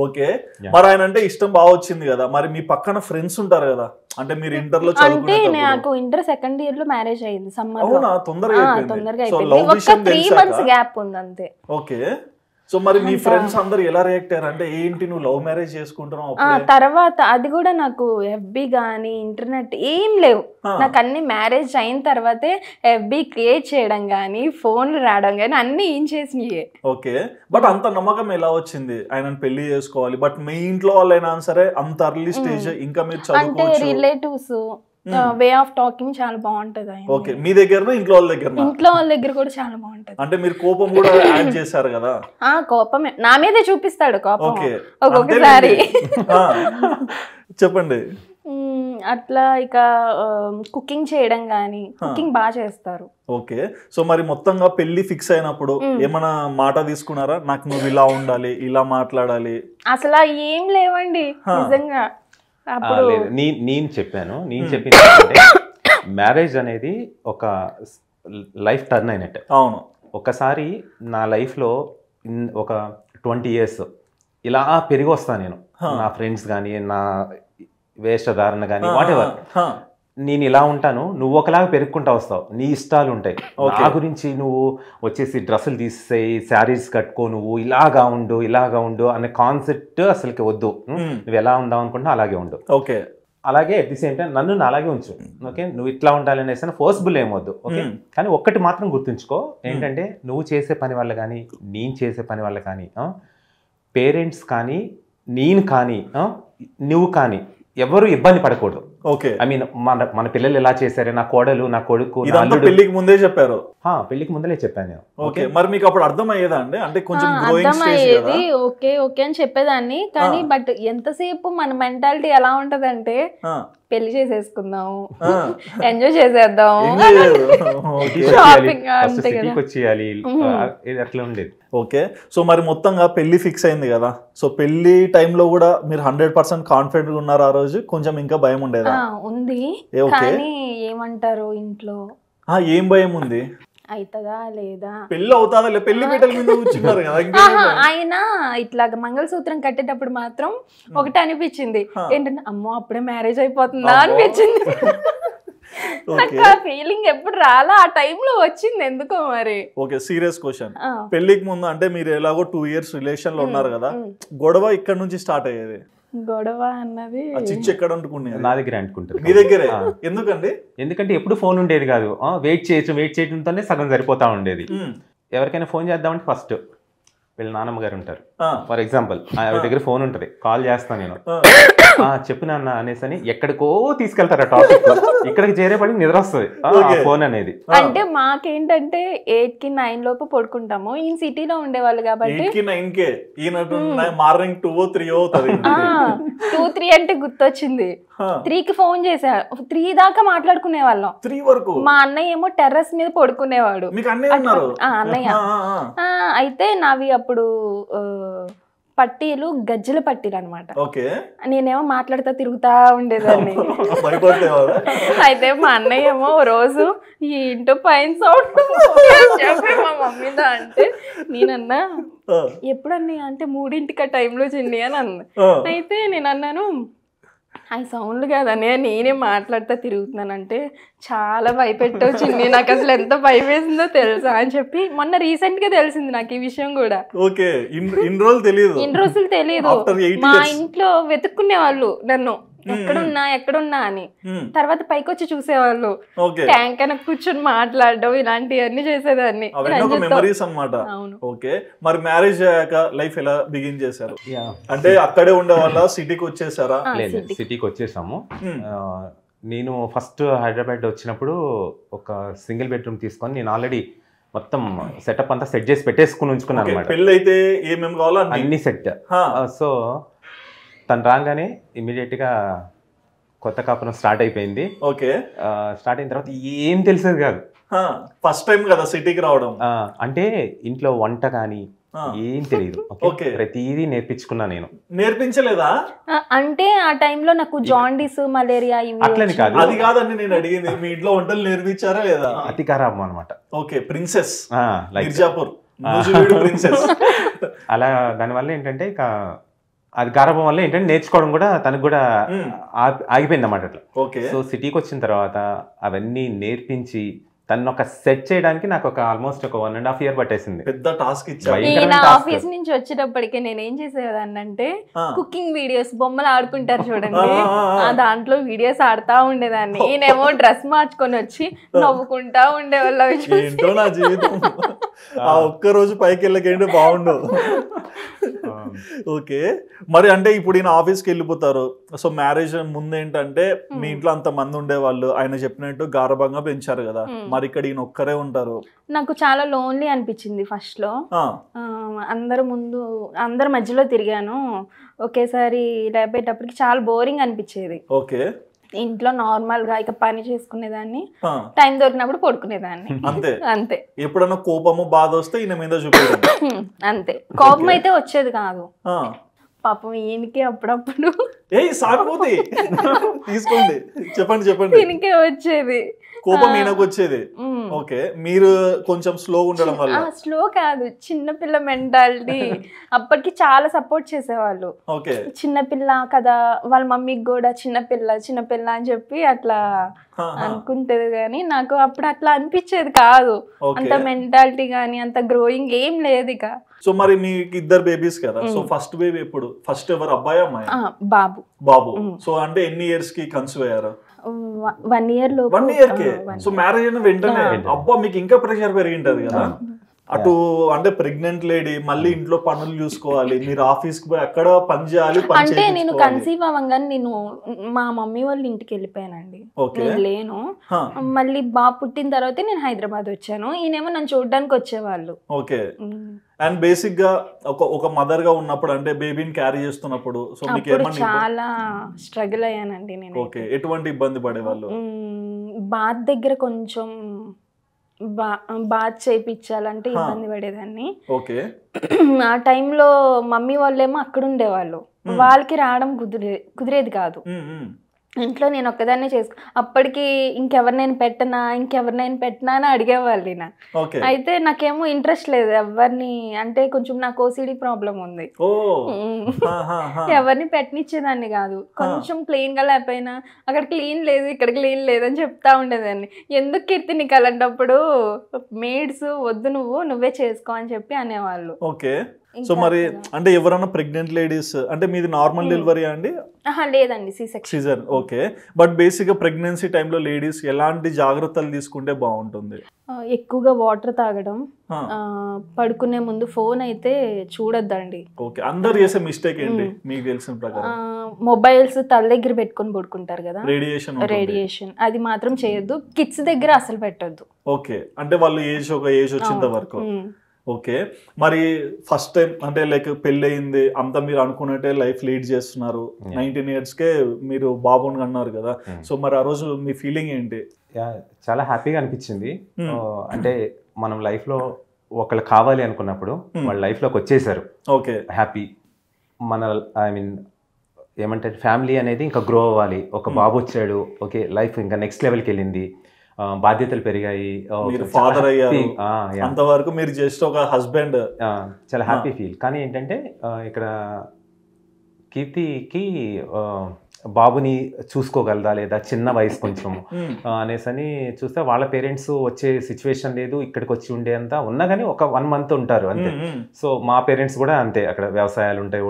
Speaker 1: ఓకే, మరి ఆయన అంటే ఇష్టం బాగా వచ్చింది కదా, మరి మీ పక్కన ఫ్రెండ్స్ ఉంటారు కదా, అంటే మీరు ఇంటర్ లో
Speaker 3: అంటే నాకు ఇంటర్ సెకండ్ ఇయర్ లో మ్యారేజ్ అయింది సమ్మర్.
Speaker 1: అవునా, తొందరగా
Speaker 3: అయిపోయింది, ఒక 3 months గ్యాప్ ఉంది అంతే.
Speaker 1: ఓకే, సో మరి మీ ఫ్రెండ్స్ అందరు ఎలా రియాక్ట్ అయ్యారు? అంటే ఏంటి నువ్వు లవ్ మ్యారేజ్ చేసుకుంటున్నావు?
Speaker 3: తర్వాత అది కూడా నాకు ఎఫ్బి గానీ ఇంటర్నెట్ ఏం లేవు, నాకు అన్ని మ్యారేజ్ అయిన తర్వాతే ఎఫ్బి క్రియేట్ చేయడం గానీ ఫోన్లు రావడం గానీ అన్ని ఏం చేసినాయి.
Speaker 1: ఓకే, బట్ అంత నమ్మకం ఎలా వచ్చింది ఆయన పెళ్లి చేసుకోవాలి? బట్ మీ ఇంట్లో వాళ్ళైనా సరే అంత అర్లీ స్టేజ్, ఇంకా మీరు చదువుకోవచ్చు,
Speaker 3: రిలేటివ్స్ వే ఆఫ్ టాకింగ్ చాలా బాగుంటది.
Speaker 1: ఓకే, మీ దగ్గర ఇంట్లో వాళ్ళ దగ్గర?
Speaker 3: ఇంట్లో వాళ్ళ దగ్గర కూడా చాలా బాగుంటది.
Speaker 1: అంటే మీరు కోపం కూడా యాడ్ చేశారు కదా?
Speaker 3: కోపమే నా మీదే చూపిస్తాడు కోపం
Speaker 1: ఒక్కొక్కసారి. చెప్పండి.
Speaker 3: అట్లా ఇక కుకింగ్ చేయడం గానీ, కుకింగ్ బాగా చేస్తారు.
Speaker 1: ఓకే, సో మరి మొత్తంగా పెళ్లి ఫిక్స్ అయినప్పుడు ఏమైనా మాట తీసుకున్నారా? నాకు నువ్వు ఇలా ఉండాలి, ఇలా మాట్లాడాలి?
Speaker 3: అసలు ఏం లేవండి నిజంగా.
Speaker 2: నేను చెప్పింది మ్యారేజ్ అనేది ఒక లైఫ్ టర్న్ అయినట్టు.
Speaker 1: అవును,
Speaker 2: ఒకసారి నా లైఫ్లో ఒక 20 years ఇలా పెరిగి వస్తాను నేను. నా ఫ్రెండ్స్ కానీ, నా వేషధారణ కానీ, వాటెవర్, నేను ఇలా ఉంటాను, నువ్వు ఒకలాగా పెరుగుకుంటా వస్తావు, నీ ఇష్టాలు ఉంటాయి. నా గురించి నువ్వు వచ్చేసి డ్రెస్సులు తీసేయి, శారీస్ కట్టుకో, నువ్వు ఇలాగా ఉండు అనే కాన్సెప్ట్ అసలుకి వద్దు. నువ్వు ఎలా ఉందాం అనుకుంటున్నా అలాగే ఉండు.
Speaker 1: ఓకే,
Speaker 2: అలాగే అట్ ది సేమ్ టైం నన్ను అలాగే ఉంచు. ఓకే, నువ్వు ఇట్లా ఉండాలి అనేసి ఫోర్స్బుల్ ఏమొద్దు. ఓకే, కానీ ఒక్కటి మాత్రం గుర్తుంచుకో, ఏంటంటే నువ్వు చేసే పని వల్ల కానీ, నేను చేసే పని వల్ల కానీ, పేరెంట్స్ కానీ, నేను కానీ, నువ్వు కానీ ఎవరు ఇబ్బంది పడకూడదు.
Speaker 1: ఓకే,
Speaker 2: ఐ మీన్ మన పిల్లలు ఎలా చేశారు, నా కోడలు, నా కొడుకు,
Speaker 1: పెళ్లికి ముందే చెప్పారు?
Speaker 2: పెళ్లికి ముందరే చెప్పాను నేను.
Speaker 1: ఓకే, మరి మీకు అప్పుడు అర్థమయ్యేదా అండి? అంటే కొంచెం
Speaker 3: అర్థమయ్యేది, ఓకే ఓకే అని చెప్పేదాన్ని. కానీ బట్ ఎంతసేపు మన మెంటాలిటీ ఎలా ఉంటదంటే పెళ్లి చేసేసుకుందాము, ఎంజాయ్ చేసేద్దాం, షాపింగ్
Speaker 2: వచ్చేయాలి, అట్లా ఉండేది.
Speaker 1: ఓకే, సో మరి మొత్తంగా పెళ్లి ఫిక్స్ అయింది కదా, సో పెళ్లి టైంలో కూడా మీరు 100% కాన్ఫిడెంట్ గా ఉన్నారు? ఆ రోజు కొంచెం ఇంకా భయం ఉండేదా?
Speaker 3: ఉంది, కానీ ఏమంటారు ఇంట్లో,
Speaker 1: ఏం భయం ఉంది?
Speaker 3: అవుతుందా లేదా,
Speaker 1: పెళ్లి అవుతాదా లేదా, పెళ్లి పీటల మీద కూర్చున్నారు కదా.
Speaker 3: ఆయన ఇట్లా మంగళసూత్రం కట్టేటప్పుడు మాత్రం ఒకటి అనిపించింది, ఏంటంటే అమ్మో అప్పుడే మ్యారేజ్ అయిపోతుందా అనిపించింది. ఫీలింగ్ ఎప్పుడు రాలా, ఆ టైంలో వచ్చింది ఎందుకో మరి.
Speaker 1: ఓకే, సీరియస్ క్వశ్చన్, పెళ్లికి ముందు అంటే మీరు ఎలాగో 2 years రిలేషన్ లో ఉన్నారు కదా, గొడవ ఇక్కడ నుంచి స్టార్ట్ అయ్యేది?
Speaker 3: గొడవ అన్నది
Speaker 1: చిచ్చు ఎక్కడ అంటుకునేది?
Speaker 2: నా దగ్గర అంటుకుంటారు.
Speaker 1: మీ దగ్గరే? ఎందుకండి?
Speaker 2: ఎందుకంటే ఎప్పుడు ఫోన్ ఉండేది కాదు, వెయిట్ చేయడంతోనే సగం సరిపోతా ఉండేది. ఎవరికైనా ఫోన్ చేద్దామంటే ఫస్ట్ వీళ్ళ నాన్నమ్మ గారు ఉంటారు, ఫర్ ఎగ్జాంపుల్ ఆవిడ దగ్గర ఫోన్ ఉంటుంది, కాల్ చేస్తాను నేను, చెప్పు నాన్న అనేసి అని ఎక్కడికో తీసుకెళ్తారు టాపిక్, ఇక్కడికి చేరేపడికి నిద్ర వస్తుంది ఫోన్ అనేది.
Speaker 3: అంటే మాకేంటంటే 8 కి 9 లోపు పడుకుంటాము, ఈయన సిటీలో ఉండేవాళ్ళు కాబట్టి
Speaker 1: 8 కి 9 కే, మార్నింగ్ 2 3 అవుతుంది.
Speaker 3: 2-3 అంటే గుర్తొచ్చింది, 3కి ఫోన్ చేసా, 3 దాకా మాట్లాడుకునే వాళ్ళం.
Speaker 1: 3 వరకు?
Speaker 3: మా అన్నయ్య ఏమో టెర్రస్ మీద పడుకునేవాడు. అన్నయ్య అయితే నావి అప్పుడు పట్టీలు గజ్జల పట్టీలు అనమాట. నేనేమో మాట్లాడుతా తిరుగుతా ఉండేదాన్ని. అయితే మా అన్నయ్య ఏమో రోజు ఏంటో పైన సౌండ్ చెప్పి మా మమ్మీదా అంటే, నేనన్నా ఎప్పుడన్నయ్య అంటే 3ంటికి ఆ టైంలో చిన్ని అని అన్నా. అయితే నేను అన్నాను అవి సౌండ్లు కాదనే నేనే మాట్లాడుతా తిరుగుతున్నానంటే చాలా భయపెట్టావు చిన్ని, నాకు అసలు ఎంత భయం వేసిందో తెలుసా అని చెప్పి మొన్న రీసెంట్ గా తెలిసింది నాకు ఈ విషయం కూడా.
Speaker 1: ఇన్ని రోజులు తెలియదు.
Speaker 3: మా ఇంట్లో వెతుక్కునే వాళ్ళు నన్ను, ఎక్కడున్నా అని. తర్వాత పైకి వచ్చి చూసేవాళ్ళు, ట్యాంక్ కనుక కూర్చొని మాట్లాడడం, ఇలాంటివన్నీ చేసేదాన్ని.
Speaker 1: మెమరీస్ అన్నమాట. ఓకే, మరి మ్యారేజ్ అయ్యాక లైఫ్ ఎలా బిగిన్ చేశారు? అంటే అక్కడే ఉండే వాళ్ళ సిటీకి వచ్చేసారా?
Speaker 2: సిటీకి వచ్చేసాము. నేను ఫస్ట్ హైదరాబాద్ వచ్చినప్పుడు ఒక సింగిల్ బెడ్రూమ్ తీసుకొని నేను ఆల్రెడీ మొత్తం సెటప్ అంతా సెట్ చేసి పెట్టేసుకుని ఉంచుకున్నాను అనమాట.
Speaker 1: పెళ్ళి అయితే ఏమేమి కావాలో
Speaker 2: అన్ని సెట్. సో తను రాగానే ఇమీడియట్ గా కొత్త కాపురం స్టార్ట్ అయిపోయింది.
Speaker 1: ఓకే,
Speaker 2: స్టార్ట్ అయిన తర్వాత ఏం తెలిసేది కాదు.
Speaker 1: ఫస్ట్ టైం కదా సిటీకి రావడం.
Speaker 2: అంటే ఇంట్లో వంట కానీ ఏం తెలియదు. ప్రతిదీ నేర్పించుకున్నా నేను.
Speaker 1: నేర్పించలేదా?
Speaker 3: అంటే ఆ టైంలో నాకు జాండీస్, మలేరియా
Speaker 2: అట్లని కాదు.
Speaker 1: అది కాదండి నేను అడిగింది, మీ ఇంట్లో వంటలు నేర్పించారా లేదా?
Speaker 2: అతి గారాబం అనమాట.
Speaker 1: Okay, princess
Speaker 2: Mirzapur
Speaker 1: princess.
Speaker 2: అలా దానివల్ల ఏంటంటే ఇక అది గారాబం వల్ల ఏంటంటే నేర్చుకోవడం కూడా తనకు కూడా ఆగిపోయింది అన్నమాట అట్లా. సో సిటీకి వచ్చిన తర్వాత అవన్నీ నేర్పించి తను ఒక సెట్ చేయడానికి నాకు ఒక ఆల్మోస్ట్ ఒక 1.5 years పట్టేసింది.
Speaker 1: పెద్ద టాస్క్ ఇచ్చారు.
Speaker 3: నేను ఆఫీస్ నుంచి వచ్చేటప్పటికే నేను ఏం చేసేదాన్ని అంటే కుకింగ్ వీడియోస్, బొమ్మలు ఆడుకుంటారు చూడండి, దాంట్లో వీడియోస్ ఆడుతా ఉండేదాన్ని. ఈయనేమో డ్రెస్ మార్చుకొని వచ్చి నవ్వుకుంటా ఉండేవాళ్ళు.
Speaker 1: ఏంటో నా జీవితం, ఆ ఒక్క రోజు పైకి వెళ్ళకేంటి బాగుండు. ఓకే, మరి అంటే ఇప్పుడు ఈయన ఆఫీస్కి వెళ్ళిపోతారు. సో మ్యారేజ్ ముందు ఏంటంటే మీ ఇంట్లో అంత మంది ఉండేవాళ్ళు, ఆయన చెప్పినట్టు గారభంగా పెంచారు కదా, మరి ఇక్కడ ఈయన ఒక్కరే ఉంటారు.
Speaker 3: నాకు చాలా లోన్లీ అనిపించింది ఫస్ట్ లో. అందరు మధ్యలో తిరిగాను, ఒకేసారి లేపేటప్పటికి చాలా బోరింగ్ అనిపించేది.
Speaker 1: ఓకే,
Speaker 3: ఇంట్లో నార్మల్ గా ఇక పని చేసుకునేదాన్ని, టైం దొరికినప్పుడు పడుకునేదాన్ని,
Speaker 1: అంతే
Speaker 3: అంతే.
Speaker 1: ఎప్పుడన్నా కోపము బాధ వస్తే ఈయన మీద చూపించడం
Speaker 3: అంతే. కోపం అయితే వచ్చేది కాదు పాపం ఈయనకి అప్పుడప్పుడు.
Speaker 1: సాగుపోతే తీసుకోండి, చెప్పండి.
Speaker 3: ఈయనకే వచ్చేది
Speaker 1: కోపం, ఈయనకు వచ్చేది. ఓకే, మీరు కొంచెం స్లో ఉండడం వల్ల.
Speaker 3: స్లో కాదు, చిన్నపిల్ల మెంటాలిటీ. అప్పటికి చాలా సపోర్ట్ చేసేవాళ్ళు.
Speaker 1: ఓకే,
Speaker 3: చిన్నపిల్ల కదా, వాళ్ళ మమ్మీకి కూడా చిన్నపిల్ల అని చెప్పి అట్లా అనుకుంటది. కానీ నాకు అప్పుడు అట్లా అనిపించేది కాదు. అంత మెంటాలిటీ గానీ అంత గ్రోయింగ్ ఏం లేదు ఇక.
Speaker 1: సో మరి మీకు 2 బేబీస్ కదా, సో ఫస్ట్ బేబీ ఎప్పుడు? ఫస్ట్ ఎవరు, అబ్బాయి అమ్మాయి? బాబు. సో అంటే ఎన్ని ఇయర్స్ కి కన్సీవ్ అయ్యారు?
Speaker 3: 1 year లో.
Speaker 1: 1 year కే. సో మ్యారేజ్ అయిన వెంటనే అబ్బా మీకు ఇంకా ప్రెషర్ పెరిగింటది కదా. అటు అంటే ప్రెగ్నెంట్ లేడీ, మళ్ళీ ఇంట్లో పనులు చూసుకోవాలి, మీరు ఆఫీస్ కి పోయి అక్కడ పని చేయాలి.
Speaker 3: అంటే నేను కన్సీవ్ అవ్వగానే నేను మా మమ్మీ వాళ్ళ ఇంటికి వెళ్ళిపోయానండి, నేను లేను. మళ్ళీ బాబు పుట్టిన తర్వాత నేను హైదరాబాద్ వచ్చాను. ఈయనేమో నన్ను చూడడానికి వచ్చేవాళ్ళు.
Speaker 1: ఓకే, అండ్ బేసిక్ గా ఒక మదర్ గా ఉన్నప్పుడు అంటే బేబీని క్యారీ చేస్తున్నప్పుడు సో మీకు ఏమన్నా
Speaker 3: చాలా స్ట్రగుల్ అయ్యానండి నేను.
Speaker 1: ఓకే, ఎటువంటి ఇబ్బంది పడేవాళ్ళు?
Speaker 3: బాత్ దగ్గర కొంచెం బాత్ చేయించాలంటే ఇబ్బంది పడేదాన్ని.
Speaker 1: ఓకే,
Speaker 3: ఆ టైంలో మమ్మీ వాళ్ళేమో అక్కడ ఉండేవాళ్ళు, వాళ్ళకి రావడం కుదిరేది కాదు. ఇంట్లో నేను ఒక్కదాన్నే అప్పటికి ఇంకెవరినైనా పెట్టనా అని అడిగేవాళ్ళు. అయితే నాకేమో ఇంట్రెస్ట్ లేదు ఎవరిని, అంటే కొంచెం నాకు ఓసిడి ప్రాబ్లం ఉంది, ఎవరిని పెట్టనిచ్చేదాన్ని కాదు. కొంచెం క్లీన్ గా లేకపోయినా అక్కడ క్లీన్ లేదు ఇక్కడ క్లీన్ లేదు అని చెప్తా ఉండేదాన్ని. ఎందుకు కీర్తి నీకు అలాంటప్పుడు మేడ్స్ వద్దు, నువ్వే చేసుకో అని చెప్పి అనేవాళ్ళు.
Speaker 1: ఓకే, సో మరి అంటే ఎవరైనా ప్రెగ్నెంట్ లేడీస్ అంటే మీది నార్మల్ డెలివరీ అండి?
Speaker 3: లేదండి, సిజర్.
Speaker 1: ఓకే, బట్ బేసిక్ గా ప్రెగ్నెన్సీ టైంలో లేడీస్ ఎలాంటి జాగ్రత్తలు తీసుకుంటే బాగుంటుంది?
Speaker 3: ఎక్కువగా వాటర్ తాగడం, పడుకునే ముందు ఫోన్ అయితే చూడొద్దండి.
Speaker 1: ఓకే, అందరు చేసే మిస్టేక్ ఏంటి మీకు తెలిసిన ప్రకారం?
Speaker 3: మొబైల్స్ తల దగ్గర పెట్టుకొని పడుకుంటారు కదా,
Speaker 1: రేడియేషన్,
Speaker 3: అది మాత్రం చేయొద్దు. కిడ్స్ దగ్గర అసలు పెట్టొద్దు.
Speaker 1: ఓకే, అంటే వాళ్ళు ఒక ఏజ్ వచ్చేంత వరకు. ఓకే, మరి ఫస్ట్ టైం అంటే లైక్ పెళ్ళి అయింది అంతా మీరు అనుకున్నట్టే లైఫ్ లీడ్ చేస్తున్నారు, 19 years కే మీరు బాబుని అన్నారు కదా, సో మరి ఆ రోజు మీ ఫీలింగ్ ఏంటి?
Speaker 2: చాలా హ్యాపీగా అనిపించింది. అంటే మనం లైఫ్ లో ఒకళ్ళు కావాలి అనుకున్నప్పుడు వాళ్ళ లైఫ్ లోకి వచ్చేసారు.
Speaker 1: Okay,
Speaker 2: happy. మన ఏమంటారు, ఫ్యామిలీ అనేది ఇంకా గ్రో అవ్వాలి. ఒక బాబు వచ్చాడు, ఓకే, లైఫ్ ఇంకా నెక్స్ట్ లెవెల్కి వెళ్ళింది, బాధ్యతలు పెరిగాయి,
Speaker 1: ఫాదర్ అయ్యారు, అంతవరకు మీరు జస్ట్ ఒక హస్బెండ్.
Speaker 2: చాలా హ్యాపీ ఫీల్. కానీ ఏంటంటే ఇక్కడ కీర్తికి బాబుని చూసుకోగలదా లేదా, చిన్న వయసు కొంచెం అనేసని చూస్తే వాళ్ళ పేరెంట్స్ వచ్చే సిచ్యువేషన్ లేదు, ఇక్కడికి వచ్చి ఉండేంత ఉన్నా కానీ ఒక 1 month ఉంటారు అంతే. సో మా పేరెంట్స్ కూడా అంతే, అక్కడ వ్యవసాయాలు ఉంటాయి,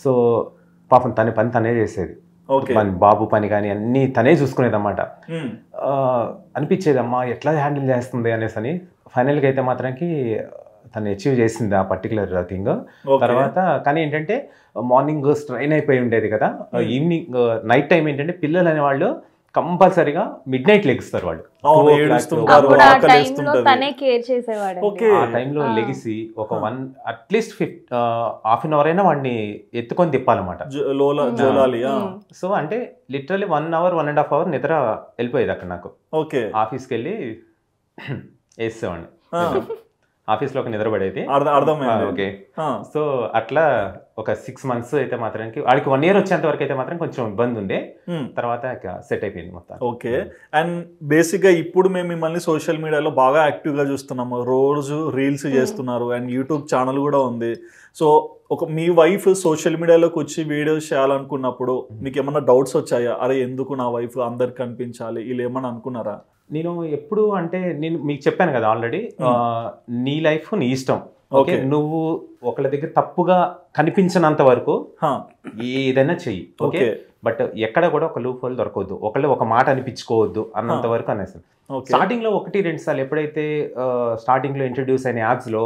Speaker 1: సో
Speaker 2: పాపం తన పని తనే చేసేది, బాబు పని కానీ అన్నీ తనే చూసుకునేది అన్నమాట. అనిపించేది అమ్మా ఎట్లా హ్యాండిల్ చేస్తుంది అనేసి అని. ఫైనల్గా అయితే మాత్రానికి తను అచీవ్ చేసింది ఆ పర్టికులర్ థింగ్. తర్వాత కానీ ఏంటంటే మార్నింగ్ స్ట్రైన్ అయిపోయి ఉండేది కదా, ఈవినింగ్ నైట్ టైం ఏంటంటే పిల్లలు అనేవాళ్ళు కంపల్సరీగా మిడ్ నైట్ లెగిస్తారు వాళ్ళు. ఆ టైంలో లెగిసి ఒక అట్లీస్ట్ హాఫ్ అన్ అవర్ అయినా వాడిని ఎత్తుకొని తిప్పాలన్నమాట. సో అంటే లిటరలీ 1 hour 1.5 hours నిద్ర వెళ్ళిపోయేది అక్కడ నాకు. ఆఫీస్కి వెళ్ళి వేసేవాడిని, ఆఫీస్లో ఒక నిద్రపడేది. ఓకే, సో అట్లా ఒక 6 months అయితే మాత్రానికి వాడికి 1 year వచ్చేంత వరకు అయితే మాత్రం కొంచెం ఇబ్బంది ఉండే, తర్వాత సెట్ అయిపోయింది మొత్తం.
Speaker 1: ఓకే, అండ్ బేసిక్గా ఇప్పుడు మేము మిమ్మల్ని సోషల్ మీడియాలో బాగా యాక్టివ్గా చూస్తున్నాము, రోజు రీల్స్ చేస్తున్నారు అండ్ యూట్యూబ్ ఛానల్ కూడా ఉంది. సో మీ వైఫ్ సోషల్ మీడియాలోకి వచ్చి వీడియోస్ చేయాలనుకున్నప్పుడు మీకు ఏమన్నా డౌట్స్ వచ్చాయా? అరే ఎందుకు నా వైఫ్ అందరికి కనిపించాలి, వీళ్ళు ఏమన్నా అనుకున్నారా?
Speaker 2: నేను ఎప్పుడు అంటే నేను మీకు చెప్పాను కదా ఆల్రెడీ, నీ లైఫ్ నీ ఇష్టం. ఓకే, నువ్వు ఒకళ్ళ దగ్గర తప్పుగా కనిపించినంత వరకు ఏదైనా చెయ్యి. ఓకే, బట్ ఎక్కడ కూడా ఒక లూప్ హోల్ దొరకవద్దు, ఒకళ్ళు ఒక మాట అనిపించుకోవద్దు అన్నంత వరకు అనేసి. స్టార్టింగ్ లో 1-2 సార్లు ఎప్పుడైతే స్టార్టింగ్ లో ఇంట్రడ్యూస్ అయిన యాప్స్ లో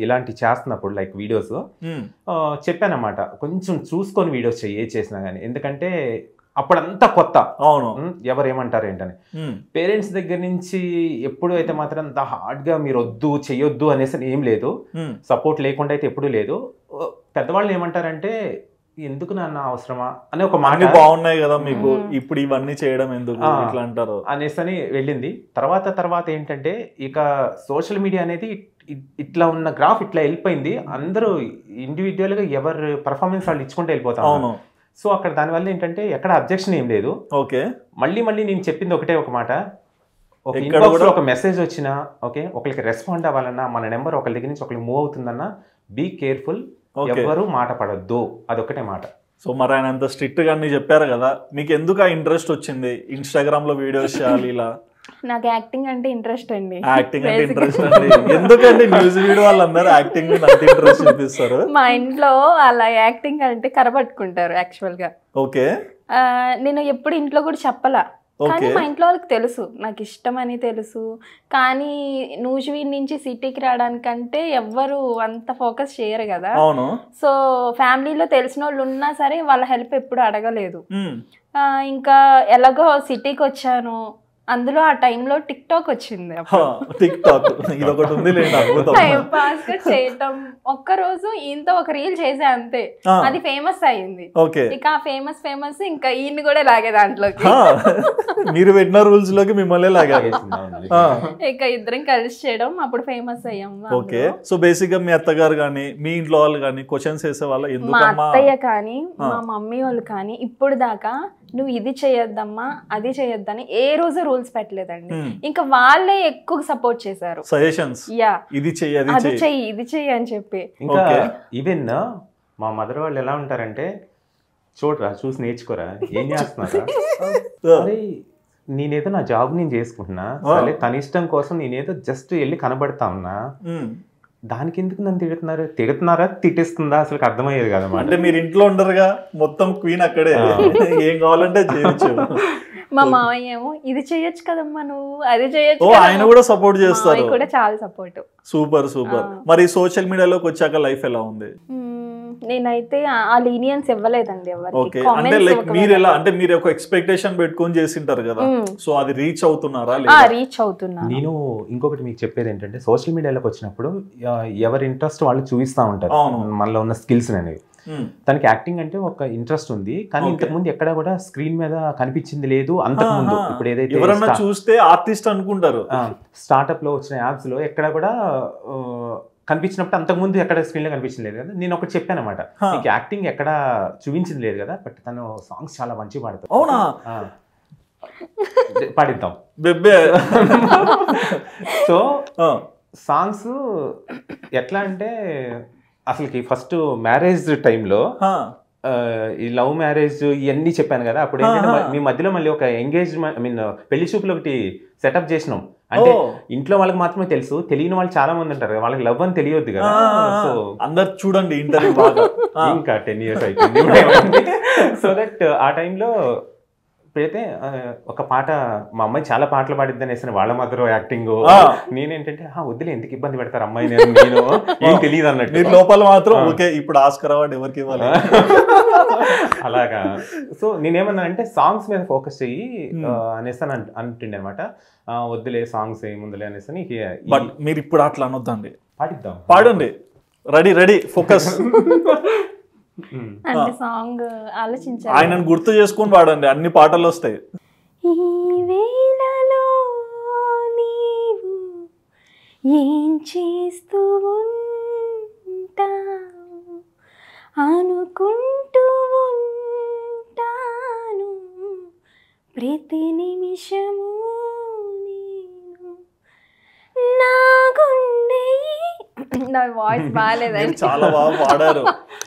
Speaker 2: ఇలాంటి చేస్తున్నప్పుడు లైక్ వీడియోస్ చెప్పానమాట, కొంచెం చూసుకొని వీడియోస్ చెయ్యి ఏ చేసినా కానీ. ఎందుకంటే అప్పుడంతా కొత్త, అవును, ఎవరు ఏమంటారు ఏంటని. పేరెంట్స్ దగ్గర నుంచి ఎప్పుడు అయితే మాత్రం అంత హార్డ్ గా మీరు వద్దు చెయ్యొద్దు అనేసి ఏం లేదు, సపోర్ట్ లేకుండా అయితే ఎప్పుడు లేదు. పెద్దవాళ్ళు ఏమంటారంటే ఎందుకు నాన్న అవసరమా అనే ఒక మాట,
Speaker 1: బాగున్నాయి కదా మీకు ఇప్పుడు ఇవన్నీ చేయడం ఎందుకు ఇట్లా అంటారు
Speaker 2: అనేసి అని వెళ్ళింది. తర్వాత ఏంటంటే ఇక సోషల్ మీడియా అనేది ఇట్లా ఉన్న గ్రాఫ్ ఇట్లా వెళ్ళిపోయింది. అందరూ ఇండివిజువల్ గా ఎవరు పర్ఫార్మెన్స్ వాళ్ళు ఇచ్చుకుంటూ వెళ్ళిపోతారు. సో అక్కడ దానివల్ల ఏంటంటే ఎక్కడ అబ్జెక్షన్ ఏం లేదు.
Speaker 1: ఓకే,
Speaker 2: మళ్ళీ నేను చెప్పింది ఒకటే ఒక మాట, ఒక మెసేజ్ వచ్చినా ఓకే ఒకరికి రెస్పాండ్ అవ్వాలన్నా మన నెంబర్ ఒకరి దగ్గర నుంచి ఒకరికి మూవ్ అవుతుందన్నా బీ కేర్ఫుల్, ఎవరు మాట పడొద్దు, అదొకటే మాట.
Speaker 1: సో మరి ఆయన అంత స్ట్రిక్ట్ గా అన్ని చెప్పారు కదా, మీకు ఎందుకు ఆ ఇంట్రెస్ట్ వచ్చింది ఇన్స్టాగ్రామ్ లో వీడియోస్ చేయాలి ఇలా?
Speaker 3: నాకు యాక్టింగ్ అంటే ఇంట్రెస్ట్ అండి.
Speaker 1: యాక్టింగ్ అంటే ఇంట్రెస్ట్ అండి. ఎందుకండి న్యూస్ వీడియో వాళ్ళందరూ యాక్టింగ్ మీద అంత ఇంట్రెస్ట్ చూపిస్తారు?
Speaker 3: మా ఇంట్లో అలా యాక్టింగ్ అంటే కరపట్టుకుంటారు యాక్చువల్ గా.
Speaker 1: ఓకే,
Speaker 3: నేను ఎప్పుడు ఇంట్లో కూడా చెప్పలా, కానీ మా ఇంట్లో వాళ్ళకి తెలుసు నాకు ఇష్టం అని తెలుసు. కానీ నూజివీడ్ నుంచి సిటీకి రావడానికంటే ఎవ్వరు అంత ఫోకస్ చేయరు కదా. సో ఫ్యామిలీలో తెలిసిన వాళ్ళు ఉన్నా సరే వాళ్ళ హెల్ప్ ఎప్పుడు అడగలేదు. ఇంకా ఎలాగో సిటీకి వచ్చాను, అందులో ఆ టైంలో టిక్ టాక్ వచ్చింది. టైం పాస్ గా చేయటం, ఒక్కరోజు ఈయనతో ఒక రీల్ చేసే అంతే, అది ఫేమస్ అయింది. ఇక ఆ ఫేమస్ ఇంకా ఈయన్ని కూడా లాగే దాంట్లోకి,
Speaker 1: మీరు పెట్టిన రూల్స్ లోకి మిమ్మల్ని లాగే.
Speaker 3: ఇక ఇద్దరం కలిసి చేయడం, అప్పుడు ఫేమస్ అయ్యాం.
Speaker 1: ఓకే, సో బేసిక్ గా మీ అత్తగారు కానీ మీ ఇంట్లో వాళ్ళు కానీ క్వశ్చన్స్ వేసే వాళ్ళు?
Speaker 3: మా అత్తయ్య కానీ మా మమ్మీ వాళ్ళు కానీ ఇప్పుడు దాకా నువ్వు ఇది చేయొద్దమ్మా అది చేయొద్దని ఏ రోజు రూల్స్ పెట్టలేదండి. ఇంకా వాళ్ళే ఎక్కువ సపోర్ట్ చేశారు,
Speaker 1: సజెషన్స్, ఇది చెయ్యి
Speaker 3: అది చెయ్యి ఇది చెయ్యి అని చెప్పి.
Speaker 2: ఇంకా ఈవెన్ మా మదర్ వాళ్ళు ఎలా ఉంటారంటే చూడరా చూసి నేర్చుకోరా, ఏం చేస్తున్నారా, నేనేదో నా జాబ్ నేను చేసుకుంటున్నా, సరే తన ఇష్టం కోసం నేనేదో జస్ట్ వెళ్ళి కనబడతా ఉన్నా, దానికి ఎందుకు నన్ను తిడుతున్నారా తిట్టిస్తుందా అసలు అర్థమయ్యేది కదా.
Speaker 1: అంటే మీరు ఇంట్లో ఉండరుగా, మొత్తం క్వీన్ అక్కడే, ఏం కావాలంటే చేయొచ్చు.
Speaker 3: మా మామయ్య ఏమో ఇది చేయొచ్చు కదమ్మా నువ్వు అది చేయొచ్చు,
Speaker 1: ఆయన కూడా సపోర్ట్ చేస్తారు,
Speaker 3: కూడా చాలా సపోర్ట్.
Speaker 1: సూపర్. మరి సోషల్ మీడియాలోకి వచ్చాక లైఫ్ ఎలా ఉంది?
Speaker 3: నేనైతే ఆ లీనియన్స్ ఇవ్వలేదండి ఎవరికి.
Speaker 1: అంటే లైక్ మీరు ఎలా, అంటే మీరు ఒక ఎక్స్పెక్టేషన్ పెట్టుకొని చేసింటారు కదా, సో అది రీచ్ అవుతున్నారా?
Speaker 3: రీచ్ అవుతున్నా.
Speaker 2: నేను ఇంకొకటి మీకు చెప్పేది ఏంటంటే సోషల్ మీడియాలోకి వచ్చినప్పుడు ఎవరి ఇంట్రెస్ట్ వాళ్ళు చూపిస్తా ఉంటారు మనలో ఉన్న స్కిల్స్ అనేవి. తనకి యాక్టింగ్ అంటే ఒక ఇంట్రెస్ట్ ఉంది, కానీ ఇంతకు ముందు ఎక్కడ కూడా స్క్రీన్ మీద కనిపించింది లేదు అంతకు ముందు. ఇప్పుడు ఏదైతే
Speaker 1: చూస్తే ఆర్టిస్ట్ అనుకుంటారు,
Speaker 2: స్టార్ట్అప్ లో వచ్చిన యాప్స్ లో ఎక్కడ కూడా కనిపించినప్పుడు అంతకుముందు ఎక్కడ స్క్రీన్ లో కనిపించింది లేదు కదా. నేను ఒకటి చెప్పాను అనమాట, నీకు యాక్టింగ్ ఎక్కడ చూపించింది లేదు కదా, బట్ తను సాంగ్స్ చాలా మంచిగా పాడతాడు.
Speaker 1: అవునా?
Speaker 2: పాడిద్దాం. సో సాంగ్స్ ఎట్లా అంటే అసలుకి ఫస్ట్ మ్యారేజ్ టైంలో ఈ లవ్ మ్యారేజ్ ఇవన్నీ చెప్పాను కదా, అప్పుడు ఏంటంటే మీ మధ్యలో మళ్ళీ ఒక ఎంగేజ్మెంట్ పెళ్లి చూపులు ఒకటి సెటప్ చేసినాం. అంటే ఇంట్లో వాళ్ళకి మాత్రమే తెలుసు, తెలియని వాళ్ళు చాలా మంది ఉంటారు కదా, వాళ్ళకి లవ్ అని తెలియొద్దు కదా. సో
Speaker 1: అందరు చూడండి ఇంటర్వ్యూ బాగా
Speaker 2: ఇంకా 10 years అయిపోయింది. సో దట్ ఆ టైంలో ఇప్పుడైతే ఒక పాట మా అమ్మాయి చాలా పాటలు పాడిద్ది అనేసి వాళ్ళ మధ్య యాక్టింగ్, నేనేంటంటే వద్దులే ఎందుకు ఇబ్బంది పెడతారు అమ్మాయి, నేను ఏం తెలియదు అన్నట్టు.
Speaker 1: మీరు లోపల మాత్రం ఓకే ఇప్పుడు ఆస్కర్ అవార్డు ఎవరికి ఇవ్వాలి
Speaker 2: అలాగా. సో నేనేమన్నా అంటే సాంగ్స్ మీద ఫోకస్ చెయ్యి అనేసి అంటుండే అనమాట. వద్దులే సాంగ్స్ ఏముందులే అనేసి.
Speaker 1: బట్ మీరు ఇప్పుడు అట్లా అనొద్దండి,
Speaker 2: పాడిద్దాం,
Speaker 1: పాడండి, రెడీ ఫోకస్.
Speaker 3: అంటే సాంగ్ ఆలోచించాలి,
Speaker 1: ఆయనను గుర్తు చేసుకొని పాడండి, అన్ని పాటలు వస్తాయి.
Speaker 3: ఈ వేళలో నీవు ఏం చేస్తూ ఉంటావు అనుకుంటూ ఉంటాను ప్రతి నిమిషము నేను. నా గుండె నా వాయిస్ బాగాలేదండి,
Speaker 1: చాలా బాగా పాడారు.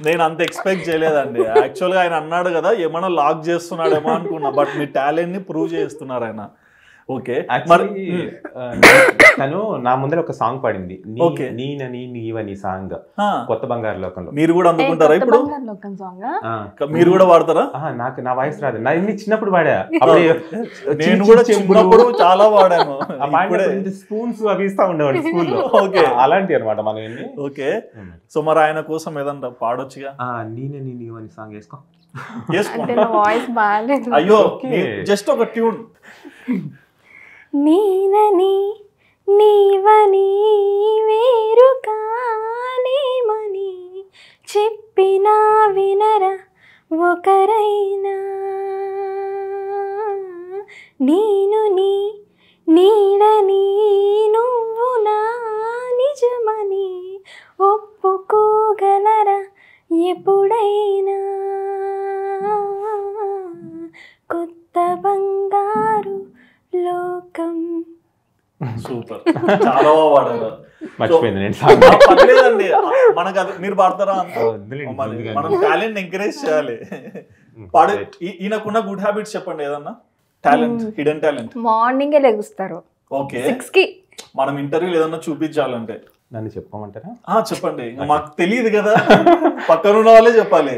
Speaker 1: నేను అంత ఎక్స్పెక్ట్ చేయలేదండి. యాక్చువల్గా ఆయన అన్నాడు కదా ఏమన్నా లాక్ చేస్తున్నాడేమో అనుకున్నా, బట్ మీ టాలెంట్ ని ప్రూవ్ చేస్తున్నారు ఆయన. ఓకే,
Speaker 2: మరి తను నా ముందర ఒక సాంగ్ పాడింది, నీనని నీవని సాంగ్, కొత్త బంగారు లోకంలో.
Speaker 1: మీరు కూడా అందుకుంటారా ఇప్పుడు? మీరు కూడా పాడతారా?
Speaker 2: నాకు నా వాయిస్ రాదు, నా ఇన్ని చిన్నప్పుడు పాడా, అప్పుడు
Speaker 1: నేను కూడా చిన్నప్పుడు చాలా పాడాను.
Speaker 2: స్పూన్స్ అవి ఇస్తా ఉండేవాడు స్కూల్లో. ఓకే, అలాంటి అనమాట మన.
Speaker 1: ఓకే, సో మరి ఆయన కోసం ఏదంట పాడొచ్చుగా.
Speaker 2: నీనని నీవని సాంగ్ వేసుకో.
Speaker 3: వాయిస్ బాగాలేదు.
Speaker 1: అయ్యో, జస్ట్ ఒక ట్యూన్.
Speaker 3: నీనని నీవని వేరు కానేమని చెప్పినా వినరా ఒకరైనా, నేను నీ నీడని నువ్వు నా నిజమని ఒప్పుకోగలరా ఎప్పుడైనా, కొత్త బంగారు లోకం.
Speaker 1: సూపర్, చాలా బాగా పాడారు.
Speaker 2: మర్చిపోయింది నేను.
Speaker 1: పర్లేదండి, మనకు అది మీరు పాడతారా? మనం టాలెంట్ ఎంకరేజ్ చేయాలి. పాడే ఈయనకున్న గుడ్ హ్యాబిట్స్ చెప్పండి, ఏదన్నా టాలెంట్, హిడెన్ టాలెంట్.
Speaker 3: మార్నింగ్ లెగుస్తారు.
Speaker 1: ఓకే,
Speaker 3: 6కి
Speaker 1: మనం ఇంటర్వ్యూలు ఏదన్నా చూపించాలంటే
Speaker 2: నన్ను చెప్పమంటారా?
Speaker 1: చెప్పండి, మాకు తెలియదు కదా, పక్కన ఉన్న వాళ్ళే చెప్పాలి.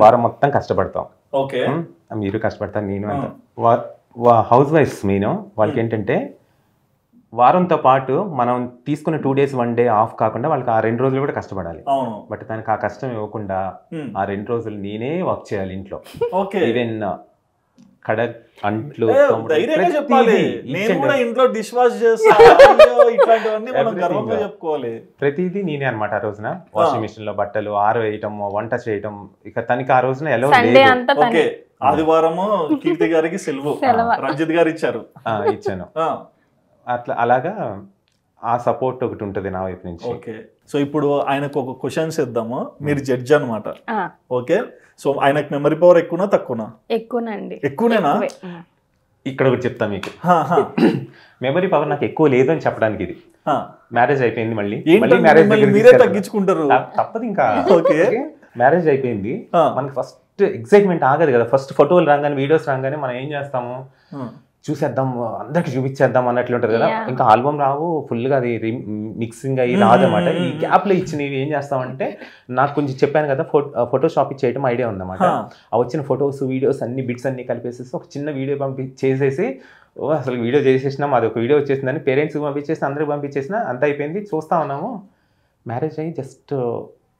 Speaker 2: వారం మొత్తం కష్టపడతాం.
Speaker 1: ఓకే,
Speaker 2: మీరు కష్టపడతారు, నేను అంత. హౌస్ వైఫ్స్ మెయిన్ వాళ్ళకి ఏంటంటే వారంతో పాటు మనం తీసుకున్న 2 days 1 day ఆఫ్ కాకుండా వాళ్ళకి ఆ 2 రోజులు కూడా కష్టపడాలి. బట్ దానికి ఆ కష్టం ఇవ్వకుండా ఆ 2 రోజులు నేనే వర్క్ చేయాలి ఇంట్లో. ఈవెన్ కడ అంట్లు ప్రతిదీ నేనే అనమాట. ఆ రోజున వాషింగ్ మిషన్ లో బట్టలు ఆరవేయటం, వంట చేయటం, ఇక తనకి ఆ రోజున ఎలా లేదు.
Speaker 1: ఆదివారము కీర్తి గారికి సెలవు, రంజిత్ గారు ఇచ్చారు,
Speaker 2: ఇచ్చాను. అట్లా అలాగా ఆ సపోర్ట్ ఒకటి ఉంటుంది నా వైపు నుంచి.
Speaker 1: ఓకే, సో ఇప్పుడు ఆయనకు ఒక క్వశ్చన్స్ ఇద్దాము, మీరు జడ్జ్ అనమాట. ఓకే, సో ఆయనకు మెమరీ పవర్ ఎక్కువనా తక్కువనా?
Speaker 3: ఎక్కువనండి.
Speaker 1: ఎక్కువనేనా?
Speaker 2: ఇక్కడ ఒకటి చెప్తా మీకు, మెమరీ పవర్ నాకు ఎక్కువ లేదు అని చెప్పడానికి. ఇది మ్యారేజ్ అయిపోయింది, మళ్ళీ
Speaker 1: మీరే తగ్గించుకుంటారు,
Speaker 2: తప్పదు ఇంకా. ఓకే, మ్యారేజ్ అయిపోయింది, మనకి ఫస్ట్ ఎక్సైట్మెంట్ ఆగదు కదా. ఫస్ట్ ఫోటోలు రాగానే, వీడియోస్ రాగానే మనం ఏం చేస్తాము, చూసేద్దాం, అందరికి చూపించేద్దాం అన్నట్లు ఉంటుంది కదా. ఇంకా ఆల్బమ్ రావు, ఫుల్గా అది మిక్సింగ్ అయ్యి రాదన్నమాట. ఈ గ్యాప్లో ఇచ్చినవి ఏం చేస్తామంటే, నాకు కొంచెం చెప్పాను కదా ఫోటోషాప్ చేయడం ఐడియా ఉందన్నమాట. ఆ వచ్చిన ఫొటోస్, వీడియోస్ అన్ని బిట్స్ అన్ని కలిపేసేసి ఒక చిన్న వీడియో చేసేసి, అసలు వీడియో చేసేసినాం, అది ఒక వీడియో వచ్చేసిందని పేరెంట్స్కి పంపించేసిన, అందరికి పంపించేసిన, అంతా అయిపోయింది. చూస్తా ఉన్నాము, మ్యారేజ్ అయ్యి జస్ట్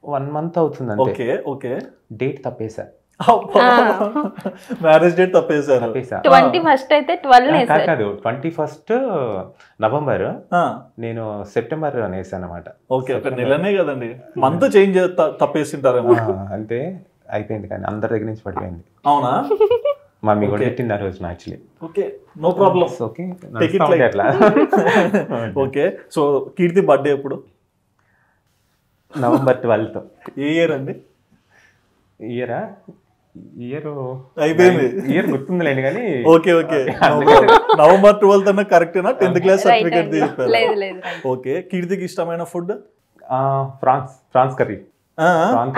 Speaker 2: 1 month అవుతుంది అంతే.
Speaker 1: ఓకే,
Speaker 2: డేట్ తప్పేసా,
Speaker 1: మ్యారేజ్ డేట్ తప్పేసారు.
Speaker 3: 21st అయితే 12
Speaker 2: కాదు, 21st November, నేను September వేసాను అనమాట.
Speaker 1: ఓకే, ఒక నెలనే కదండి, మంత్ చేంజ్ తప్పేసింటారేమో.
Speaker 2: అంతే అయిపోయింది, కానీ అందరి దగ్గర నుంచి పడిపోయింది.
Speaker 1: అవునా?
Speaker 2: మమ్మీ కూడా పెట్టింది ఆ రోజున actually.
Speaker 1: Okay, no problem.
Speaker 2: Okay,
Speaker 1: అట్లా. ఓకే, సో కీర్తి బర్త్డే ఎప్పుడు?
Speaker 2: November 12th.
Speaker 1: ఏ ఇయర్ అండి?
Speaker 2: ఇయర్
Speaker 1: అయిపోయింది,
Speaker 2: ఇయర్ గుర్తుందిలేండి కానీ.
Speaker 1: ఓకే, November 12th అన్న కరెక్టేనా? 10th క్లాస్ సర్టిఫికేట్ చెప్పారు. ఓకే, కీర్తికి ఇష్టమైన ఫుడ్?
Speaker 2: Prawns curry.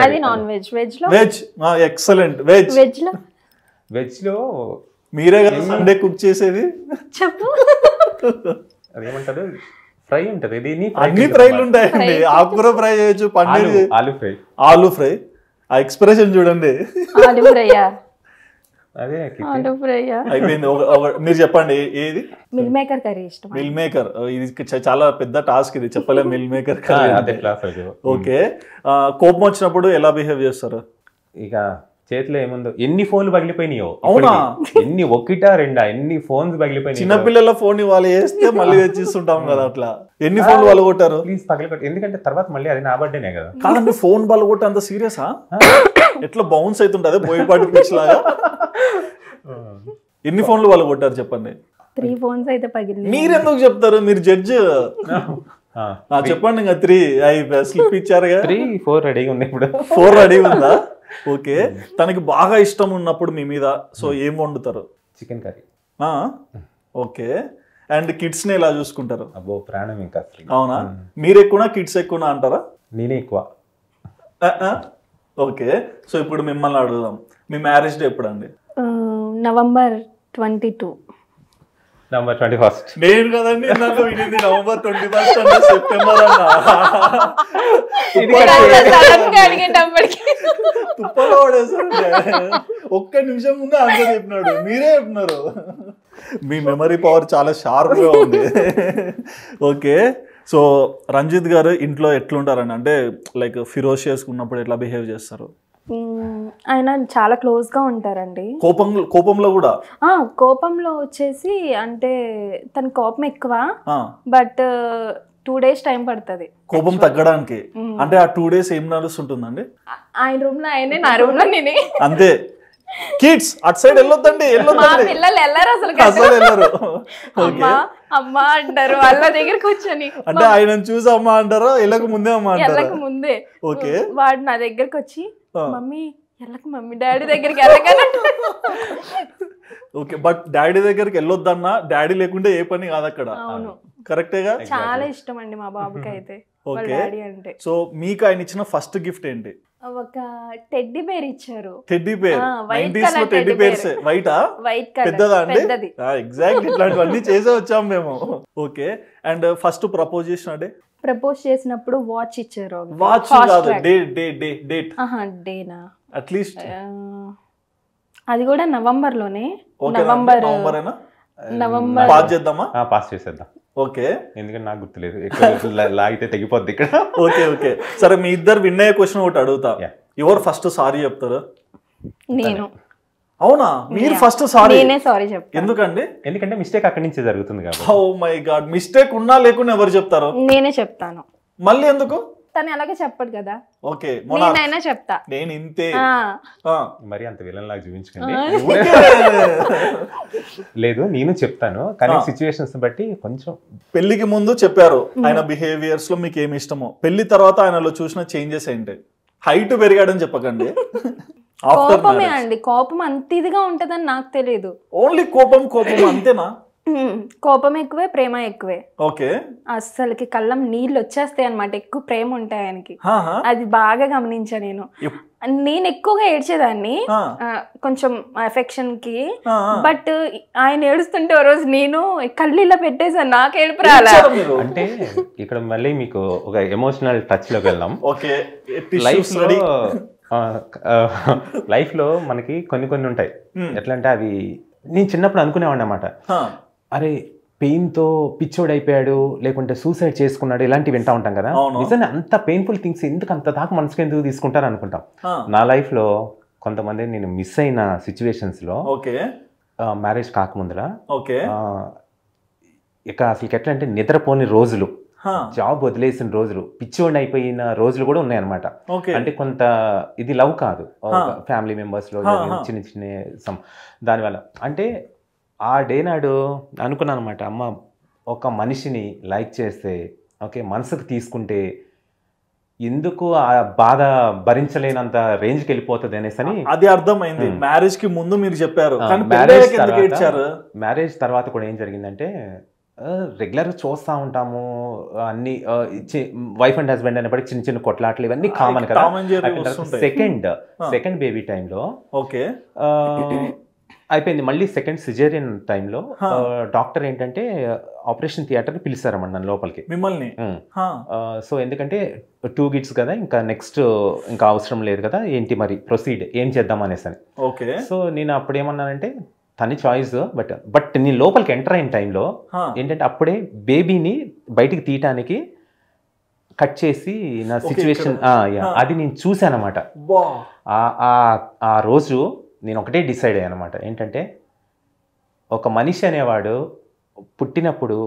Speaker 3: అది non veg.
Speaker 1: Veg excellent. Veg లో మీరే కదా సండే కుక్ చేసేది?
Speaker 3: చెప్పు.
Speaker 2: అదేమంటారు ఫ్రై ఉంటది, ఇది
Speaker 1: అన్ని ఫ్రైలు ఉంటాయండి. ఆకుకూర ఫ్రై చేయొచ్చు, పన్నీర్, ఆలు ఫ్రై. ఆ ఎక్స్ప్రెషన్ చూడండి.
Speaker 2: అదే
Speaker 1: అయిపోయింది. మీరు చెప్పండి ఏది?
Speaker 3: మిల్ మేకర్ కర్రీ ఇష్టం.
Speaker 1: మిల్ మేకర్, ఇది చాలా పెద్ద టాస్క్, ఇది చెప్పలేం. Meal maker curry. ఓకే. కోపం వచ్చినప్పుడు ఎలా బిహేవ్ చేస్తారు?
Speaker 2: ఇక చేతిలో ఏముందో, ఎన్ని ఫోన్లు పగిలిపోయినాయో.
Speaker 1: అవునా?
Speaker 2: ఎన్ని, ఒకటా రెండా, ఎన్ని ఫోన్స్ పగిలిపోయినాయి.
Speaker 1: చిన్నపిల్లల ఫోన్ వాళ్ళు వేస్తే మళ్ళీ తెచ్చిస్తుంటాం కదా, అట్లా ఎన్ని ఫోన్లు వాళ్ళు కొట్టారు?
Speaker 2: ప్లీజ్ పగిలిపెట్టి, ఎందుకంటే తర్వాత మళ్ళీ అది నా బర్త్డేనే కదా.
Speaker 1: కాదండి, ఫోన్ వాళ్ళు కొట్టే అంత సీరియసా? ఎట్లా బౌన్స్ అవుతుంటది బోయపాటి పిచ్ లాగా? ఎన్ని ఫోన్లు వాళ్ళు కొట్టారు చెప్పండి?
Speaker 3: 3 phones అయితే పగిలినాయి.
Speaker 1: మీరెందుకు చెప్తారు? మీరు జడ్జ్. చెప్పండి. ఇంకా 3 స్లిప్ ఇచ్చారుగా.
Speaker 2: 3, 4 రెడీగా ఉంది ఇప్పుడు.
Speaker 1: 4 రెడీగా ఉందా? ఓకే. తనకి బాగా ఇష్టం ఉన్నప్పుడు మీ మీద సో ఏం వండుతారు?
Speaker 2: Chicken curry.
Speaker 1: Okay. And kids ని ఎలా చూసుకుంటారు?
Speaker 2: అబ్బో ప్రాణం ఇంకా.
Speaker 1: అవునా? మీరు ఎక్కువనా కిడ్స్ ఎక్కువనా అంటారా?
Speaker 2: నేనే ఎక్కువ.
Speaker 1: ఓకే. సో ఇప్పుడు మిమ్మల్ని అడుగుదాం, మీ మ్యారేజ్ డే ఎప్పుడు అండి?
Speaker 3: నవంబర్ 22.
Speaker 2: నవంబర్ 21.
Speaker 1: నేను కదండి నాకు వినింది నవంబర్ 21 అంటే సెప్టెంబర్ అన్నా. తుప్పలో పడేసాడు. ఒక్క నిమిషం ముందు ఆన్సర్ చెప్పినాడు, మీరే చెప్పినారు. మీ మెమరీ పవర్ చాలా షార్ప్గా ఉంది. ఓకే. సో రంజిత్ గారు ఇంట్లో ఎట్లుంటారండి? అంటే లైక్ ఫిరోషియస్ ఉన్నప్పుడు ఎట్లా బిహేవ్ చేస్తారు?
Speaker 3: ఆయన చాలా క్లోజ్ గా ఉంటారండి.
Speaker 1: కోపంలో కూడా?
Speaker 3: కోపంలో వచ్చేసి అంటే తన కోపం ఎక్కువ, బట్ 2 days టైం పడుతుంది
Speaker 1: కోపం తగ్గడానికి. అంటే ఆ 2 days ఏం నడుస్తుంటుందండి?
Speaker 3: ఆయన రూమ్ లో ఆయనే, నా రూమ్ లో నేనే.
Speaker 1: అంతే. కిడ్స్ అటు సైడ్ వెళ్ళొద్దండి,
Speaker 3: పిల్లలు వెళ్ళారు అసలు. అమ్మా అంటారు వాళ్ళ దగ్గర కూర్చొని.
Speaker 1: అంటే ఆయన చూసి అమ్మ అంటారా? వెళ్ళక ముందే అమ్మ అంటారా?
Speaker 3: వెళ్ళక ముందే.
Speaker 1: ఓకే.
Speaker 3: వాడు నా దగ్గరకు వచ్చి మమ్మీ వెళ్ళక, మమ్మీ డాడీ దగ్గరికి వెళ్ళకన్నా.
Speaker 1: ఓకే. బట్ డాడీ దగ్గరికి వెళ్ళొద్దన్నా డాడీ లేకుంటే ఏ పని కాదు అక్కడ.
Speaker 3: అవును,
Speaker 1: కరెక్టేగా.
Speaker 3: చాలా ఇష్టం అండి మా బాబుకి అయితే డాడీ అంటే.
Speaker 1: సో మీకు ఆయన ఇచ్చిన ఫస్ట్ గిఫ్ట్ ఏంటి?
Speaker 3: ఒక టెడ్డీ బేర్ ఇచ్చారు.
Speaker 1: టెడ్డీ బేర్ 90s లో టెడ్డీ బేర్స్ వైటా?
Speaker 3: White colour.
Speaker 1: పెద్దదా అండి? ఎగ్జాక్ట్ ఇట్లాంటివన్నీ చేసే వచ్చాం మేము. ఓకే. అండ్ ఫస్ట్ ప్రపోజ్ చేసిన డే?
Speaker 3: ప్రపోజ్ చేసినప్పుడు వాచ్ ఇచ్చారు.
Speaker 1: వాచ్ కాదు, డేట్.
Speaker 3: డేనా?
Speaker 1: అట్లీస్ట్
Speaker 3: అది కూడా నవంబర్ లోనే.
Speaker 1: నవంబర్ పాస్ చేద్దామా?
Speaker 2: పాస్ చేసేద్దాం.
Speaker 1: ఓకే.
Speaker 2: ఎందుకంటే నాకు గుర్తులేదు, లాగితే తెగిపోద్ది ఇక్కడ.
Speaker 1: ఓకే. సరే మీ ఇద్దరు విన్ అయ్యే క్వశ్చన్ ఒకటి అడుగుతా. ఎవరు ఫస్ట్ సారీ చెప్తారు?
Speaker 3: నేను.
Speaker 1: అవునా? మీరు ఫస్ట్ సారీ?
Speaker 3: నేనే సారీ చెప్తాను.
Speaker 1: ఎందుకండి?
Speaker 2: ఎందుకంటే మిస్టేక్ అక్కడి నుంచే జరుగుతుంది కాబట్టి.
Speaker 1: Oh my God. మిస్టేక్ ఉన్నా లేకున్నా ఎవరు చెప్తారు?
Speaker 3: నేనే చెప్తాను.
Speaker 1: మళ్ళీ ఎందుకు?
Speaker 3: తను అలాగే చెప్పడు కదా.
Speaker 1: ఓకే.
Speaker 3: నేనైనా చెప్తా.
Speaker 1: నేను ఇంతే.
Speaker 2: మరి అంత విలన్ లాగా చూపించకండి. లేదు, నేను చెప్తాను, కానీ సిచ్యువేషన్స్ బట్టి కొంచెం. పెళ్లికి
Speaker 1: ముందు చెప్పారు ఆయన బిహేవియర్స్ లో మీకు ఏమి ఇష్టమో, పెళ్లి తర్వాత ఆయనలో చూసిన చేంజెస్ ఏంటి? హైట్ పెరిగాడని చెప్పకండి.
Speaker 3: కోపమే అండి. కోపం అంత ఇదిగా ఉంటదని నాకు తెలియదు.
Speaker 1: ఓన్లీ కోపం అంతేనా?
Speaker 3: కోపం ఎక్కువే, ప్రేమ ఎక్కువే.
Speaker 1: ఓకే.
Speaker 3: అస్సలకి కళ్ళం నీళ్ళు వచ్చేస్తాయి అనమాట. ఎక్కువ ప్రేమ ఉంటాయి ఆయనకి. అది బాగా గమనించా నేను. నేను ఎక్కువగా ఏడ్చేదాన్ని కొంచెం ఎఫెక్షన్ కి. బట్ ఆయన ఏడుస్తుంటే ఓ రోజు నేను కళ్ళు ఇలా పెట్టేసాను, నాకు ఏడుపు రాలా.
Speaker 2: అంటే ఇక్కడ మళ్ళీ మీకు ఒక ఎమోషనల్ టచ్ లోకి వెళ్దాం. లైఫ్ లో మనకి కొన్ని ఉంటాయి. ఎట్లా అంటే అవి నేను చిన్నప్పుడు అనుకునేవాడిని అన్నమాట. అరే పెయిన్తో పిచ్చోడు అయిపోయాడు, లేకుంటే సూసైడ్ చేసుకున్నాడు, ఇలాంటివి వింటా ఉంటాం కదా. నిజంగా అంత పెయిన్ఫుల్ థింగ్స్ ఎందుకు అంత దాకా మనసుకి ఎందుకు తీసుకుంటారు అనుకుంటాం. నా లైఫ్లో కొంతమంది నేను మిస్ అయిన సిచ్యువేషన్స్లో మ్యారేజ్ కాకముందులా ఇక అసలు ఎట్లా అంటే నిద్రపోని రోజులు, జాబ్ వదిలేసిన రోజులు, పిచ్చోడిని అయిపోయిన రోజులు కూడా ఉన్నాయన్నమాట. అంటే కొంత ఇది లవ్ కాదు, ఫ్యామిలీ మెంబర్స్లో చిన్న దానివల్ల. అంటే ఆ డే నాడు అనుకున్నాను అనమాట, అమ్మ ఒక మనిషిని లైక్ చేస్తే ఓకే మనసుకు తీసుకుంటే ఎందుకు ఆ బాధ భరించలేనంత రేంజ్కి వెళ్ళిపోతుంది అనేసి అని
Speaker 1: అది అర్థమైంది. మ్యారేజ్ కి ముందు మీరు చెప్పారు,
Speaker 2: మ్యారేజ్ తర్వాత కూడా ఏం జరిగిందంటే రెగ్యులర్ చూస్తూ ఉంటాము అన్ని వైఫ్ అండ్ హస్బెండ్ అనేప్పటికీ చిన్న చిన్న కొట్లాట్లు ఇవన్నీ కామన్ కదా. సెకండ్ బేబీ టైంలో అయిపోయింది. మళ్ళీ సెకండ్ సిజేరియన్ టైంలో డాక్టర్ ఏంటంటే ఆపరేషన్ థియేటర్కి పిలిచారన్నమాట నన్ను లోపలికి
Speaker 1: మిమ్మల్ని.
Speaker 2: సో ఎందుకంటే 2 గిట్స్ కదా, ఇంకా నెక్స్ట్ ఇంకా అవసరం లేదు కదా, ఏంటి మరి ప్రొసీడ్ ఏం చేద్దాం అనేసి అని.
Speaker 1: ఓకే.
Speaker 2: సో నేను అప్పుడు ఏమన్నానంటే తన చాయిస్, బట్ నేను లోపలికి ఎంటర్ అయిన టైంలో ఏంటంటే అప్పుడే బేబీని బయటికి తీయటానికి కట్ చేసి నా సిచ్యువేషన్ అది నేను చూశాను అనమాట. ఆ రోజు నేను ఒకటే డిసైడ్ అయ్యాను అనమాట, ఏంటంటే ఒక మనిషి అనేవాడు పుట్టినప్పుడు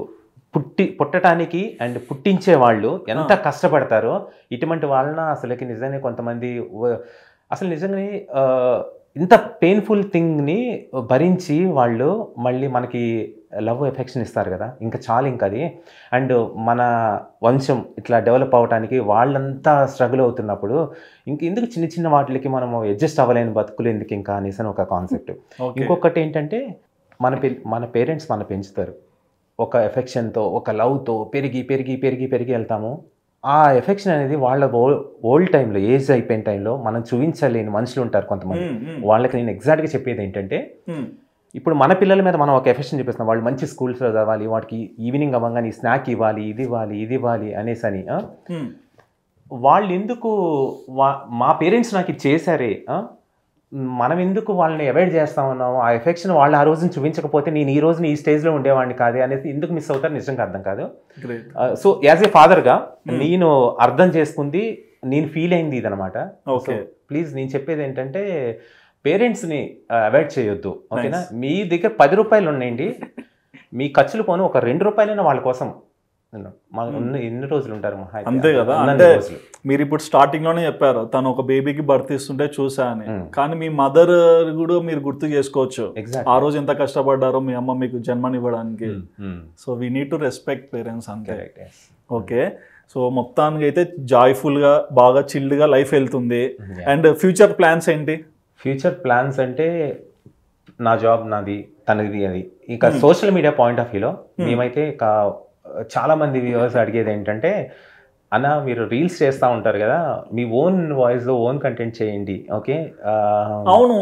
Speaker 2: పుట్టడానికి అండ్ పుట్టించే వాళ్ళు ఎంత కష్టపడతారో, ఇటువంటి వాళ్ళన అసలుకి నిజంగానే కొంతమంది అసలు నిజంగానే ఇంత పెయిన్ఫుల్ థింగ్ని భరించి వాళ్ళు మళ్ళీ మనకి లవ్ ఎఫెక్షన్ ఇస్తారు కదా, ఇంకా చాలు ఇంకా అది. అండ్ మన వంశం ఇట్లా డెవలప్ అవడానికి వాళ్ళంతా స్ట్రగుల్ అవుతున్నప్పుడు ఎందుకు చిన్న చిన్న వాటికి మనము అడ్జస్ట్ అవ్వలేని బతుకులు ఎందుకు ఇంకా అనేసి ఒక కాన్సెప్ట్. ఇంకొకటి ఏంటంటే మన పేరెంట్స్ మన పెంచుతారు ఒక ఎఫెక్షన్తో, ఒక లవ్తో పెరిగి పెరిగి పెరిగి పెరిగి వెళ్తాము. ఆ ఎఫెక్షన్ అనేది వాళ్ళ ఓల్డ్ టైంలో, ఏజ్ అయిపోయిన టైంలో మనం చూపించలేని మనుషులు ఉంటారు కొంతమంది. వాళ్ళకి నేను ఎగ్జాక్ట్గా చెప్పేది ఏంటంటే, ఇప్పుడు మన పిల్లల మీద మనం ఒక ఎఫెక్షన్ చూపిస్తున్నాం, వాళ్ళు మంచి స్కూల్స్లో చదవాలి, వాటికి ఈవినింగ్ అవ్వగానే స్నాక్ ఇవ్వాలి, ఇది ఇవ్వాలి, ఇది ఇవ్వాలి అనేసి అని. వాళ్ళు ఎందుకు మా పేరెంట్స్ నాకు ఇది చేశారే, మనం ఎందుకు వాళ్ళని అవాయిడ్ చేస్తా ఉన్నాము, ఆ ఎఫెక్షన్ వాళ్ళు ఆ రోజున చూపించకపోతే నేను ఈ రోజున ఈ స్టేజ్లో ఉండేవాడిని కాదు అనేది ఎందుకు మిస్ అవుతారు నిజంగా అర్థం కాదు. సో యాజ్ ఏ ఫాదర్గా నేను అర్థం చేసుకుంది, నేను ఫీల్ అయింది ఇదనమాట. సో ప్లీజ్ నేను చెప్పేది ఏంటంటే పేరెంట్స్ని అవాయిడ్ చేయొద్దు, ఓకేనా. మీ దగ్గర 10 రూపాయలు ఉన్నాయండి, మీ ఖర్చులు పోను ఒక 2 రూపాయలైనా వాళ్ళ కోసం. ఎన్ని రోజులు ఉంటారు
Speaker 1: అంతే కదా. అంటే మీరు ఇప్పుడు స్టార్టింగ్ లోనే చెప్పారు తను ఒక బేబీకి బర్త్ ఇస్తుంటే చూసా అని, కానీ మీ మదర్ కూడా మీరు గుర్తు చేసుకోవచ్చు ఆ రోజు ఎంత కష్టపడ్డారో మీ అమ్మ మీకు జన్మనివ్వడానికి. So we need to respect parents అంతే. ఓకే. సో మొత్తానికి అయితే జాయ్ఫుల్ గా బాగా చిల్డ్ గా లైఫ్ వెళ్తుంది. అండ్ ఫ్యూచర్ ప్లాన్స్ ఏంటి?
Speaker 2: ఫ్యూచర్ ప్లాన్స్ అంటే నా జాబ్ నాది, తనది అది. ఇంకా సోషల్ మీడియా పాయింట్ ఆఫ్ వ్యూలో మేమైతే చాలా మంది వ్యూవర్స్ అడిగేది ఏంటంటే, అన్న మీరు రీల్స్ చేస్తూ ఉంటారు కదా, మీ ఓన్ వాయిస్లో ఓన్ కంటెంట్ చేయండి. ఓకే.
Speaker 1: అవును,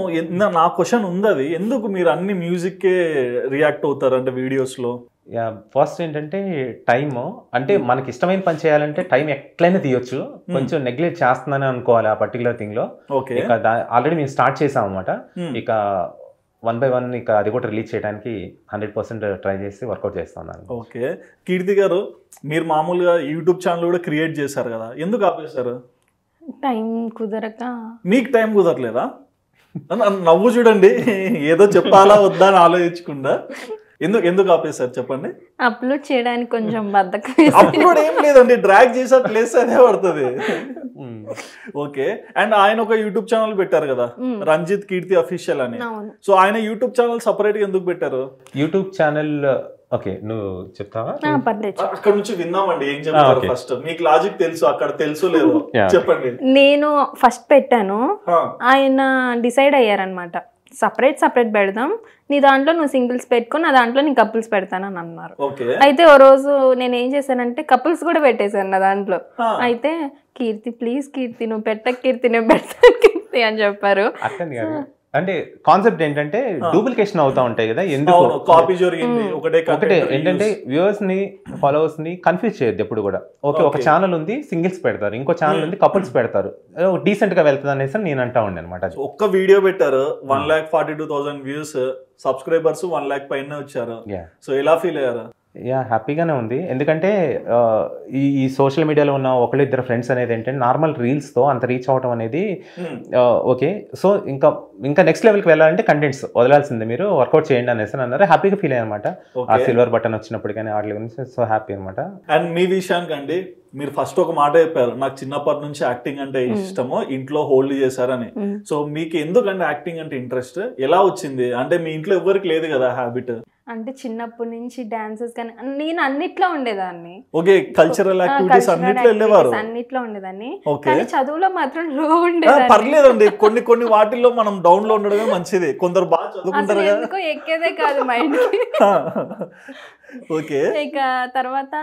Speaker 1: నా క్వశ్చన్ ఉంది అది, ఎందుకు మీరు అన్ని మ్యూజిక్కే రియాక్ట్ అవుతారు అంటే వీడియోస్లో?
Speaker 2: ఫస్ట్ ఏంటంటే టైమ్, అంటే మనకి ఇష్టమైన పని చేయాలంటే టైం ఎట్లయినా తీయొచ్చు, కొంచెం నెగ్లెక్ట్ చేస్తున్నానని అనుకోవాలి ఆ పర్టికులర్ థింగ్లో. ఇక ఆల్రెడీ మేము స్టార్ట్ చేసాం అనమాట. ఇక 1 by 1 ఇక అది కూడా రిలీజ్ చేయడానికి 100% ట్రై చేసి వర్కౌట్ చేస్తున్నాను.
Speaker 1: ఓకే. కీర్తి గారు, మీరు మామూలుగా యూట్యూబ్ ఛానల్ కూడా క్రియేట్ చేశారు కదా, ఎందుకు ఆపేశారు?
Speaker 3: టైం కుదరక.
Speaker 1: మీకు టైం కుదరలేదా? నవ్వు చూడండి, ఏదో చెప్పాలా వద్దా అని ఆలోచించకుండా ఎందుకు ఆపేశారు చెప్పండి?
Speaker 3: అప్లోడ్ చేయడానికి కొంచెం బద్ధకం.
Speaker 1: అప్లోడ్ ఏం లేదండి, డ్రాగ్ చేసే ప్లేస్ అదే పడుతుంది. ఓకే. అండ్ ఆయన ఒక యూట్యూబ్ ఛానల్ పెట్టారు కదా, రంజిత్ కీర్తి అఫీషియల్ అని. సో ఆయన యూట్యూబ్ ఛానల్ సపరేట్ గా ఎందుకు పెట్టారు?
Speaker 2: యూట్యూబ్ ఛానల్ ఓకే, నువ్వు చెప్తావా?
Speaker 1: అక్కడ నుంచి విన్నామండి, ఏం చెప్తారు ఫస్ట్? మీకు లాజిక్ తెలుసు, అక్కడ తెలుసు లేదు, చెప్పండి.
Speaker 3: నేను ఫస్ట్ పెట్టాను, ఆయన డిసైడ్ అయ్యారనమాట సపరేట్ పెడదాం, నీ దాంట్లో నువ్వు సింగిల్స్ పెట్టుకో, నా దాంట్లో నీ కపుల్స్ పెడతానని అన్నారు. అయితే ఓ రోజు నేను ఏం చేశానంటే కపుల్స్ కూడా పెట్టేశాను నా దాంట్లో. అయితే కీర్తి ప్లీజ్ కీర్తి నువ్వు పెట్ట, కీర్తి నువ్వు పెడతాను కీర్తి అని చెప్పారు.
Speaker 2: అంటే కాన్సెప్ట్ ఏంటంటే డూప్లికేషన్ అవుతా ఉంటాయి కదా, ఎందుకు
Speaker 1: కాపీ జరిగింది.
Speaker 2: ఒకటే ఏంటంటే వ్యూవర్స్ ని ఫాలోవర్స్ ని కన్ఫ్యూజ్ చేయొద్దు ఎప్పుడు కూడా. ఓకే, ఒక ఛానల్ ఉంది సింగిల్స్ పెడతారు, ఇంకో ఛానల్ ఉంది కపుల్స్ పెడతారు, డీసెంట్ గా వెళ్తుంది అనేసి నేను అంటా ఉండే అనమాట.
Speaker 1: ఒక్క వీడియో పెట్టారు, 1,42,000 వ్యూస్, సబ్స్క్రైబర్స్ 1 lakh పైన వచ్చారు. సో ఎలా ఫీల్ అయ్యారు?
Speaker 2: హ్యాపీగానే ఉంది, ఎందుకంటే ఈ సోషల్ మీడియాలో ఉన్న ఒకళ్ళిద్దరు ఫ్రెండ్స్ అనేది ఏంటంటే నార్మల్ రీల్స్తో అంత రీచ్ అవడం అనేది ఓకే. సో ఇంకా నెక్స్ట్ లెవెల్కి వెళ్ళాలంటే కంటెంట్స్ వదలాల్సిందే, మీరు వర్కౌట్ చేయండి అనేసి అన్నారు. హ్యాపీగా ఫీల్ అయ్యనమాట ఆ సిల్వర్ బటన్ వచ్చినప్పుడు కానీ వాటి గురించి. సో హ్యాపీ అనమాట.
Speaker 1: అండ్ మీ విషయానికండి, మీరు ఫస్ట్ ఒక మాట చెప్పారు, నాకు చిన్నప్పటి నుంచి యాక్టింగ్ అంటే ఇష్టము, ఇంట్లో హోల్డ్ చేశారని. సో మీకు ఎందుకంటే యాక్టింగ్ అంటే ఇంట్రెస్ట్ ఎలా వచ్చింది? అంటే మీ ఇంట్లో ఎవరికి లేదు కదా హ్యాబిట్?
Speaker 3: అంటే చిన్నప్పటి నుంచి డాన్సెస్ కానీ నేను అన్నిట్లో ఉండేదాన్ని.
Speaker 1: ఓకే, కల్చరల్ యాక్టివిటీస్ అన్నిట్లో వెళ్ళేవారు?
Speaker 3: అన్నిట్లో ఉండేదాన్ని, కానీ చదువులో మాత్రం లో ఉండేదాన్ని.
Speaker 1: పర్లేదండి, కొన్ని వాటిల్లో మనం డౌన్ లో ఉండడమే మంచిది. కొందరు బాగా చదువుకుంటారు కదా,
Speaker 3: ఎందుకో ఎక్కేదే కాదు మైండ్ కి.
Speaker 1: ఓకే.
Speaker 3: ఇక తర్వాత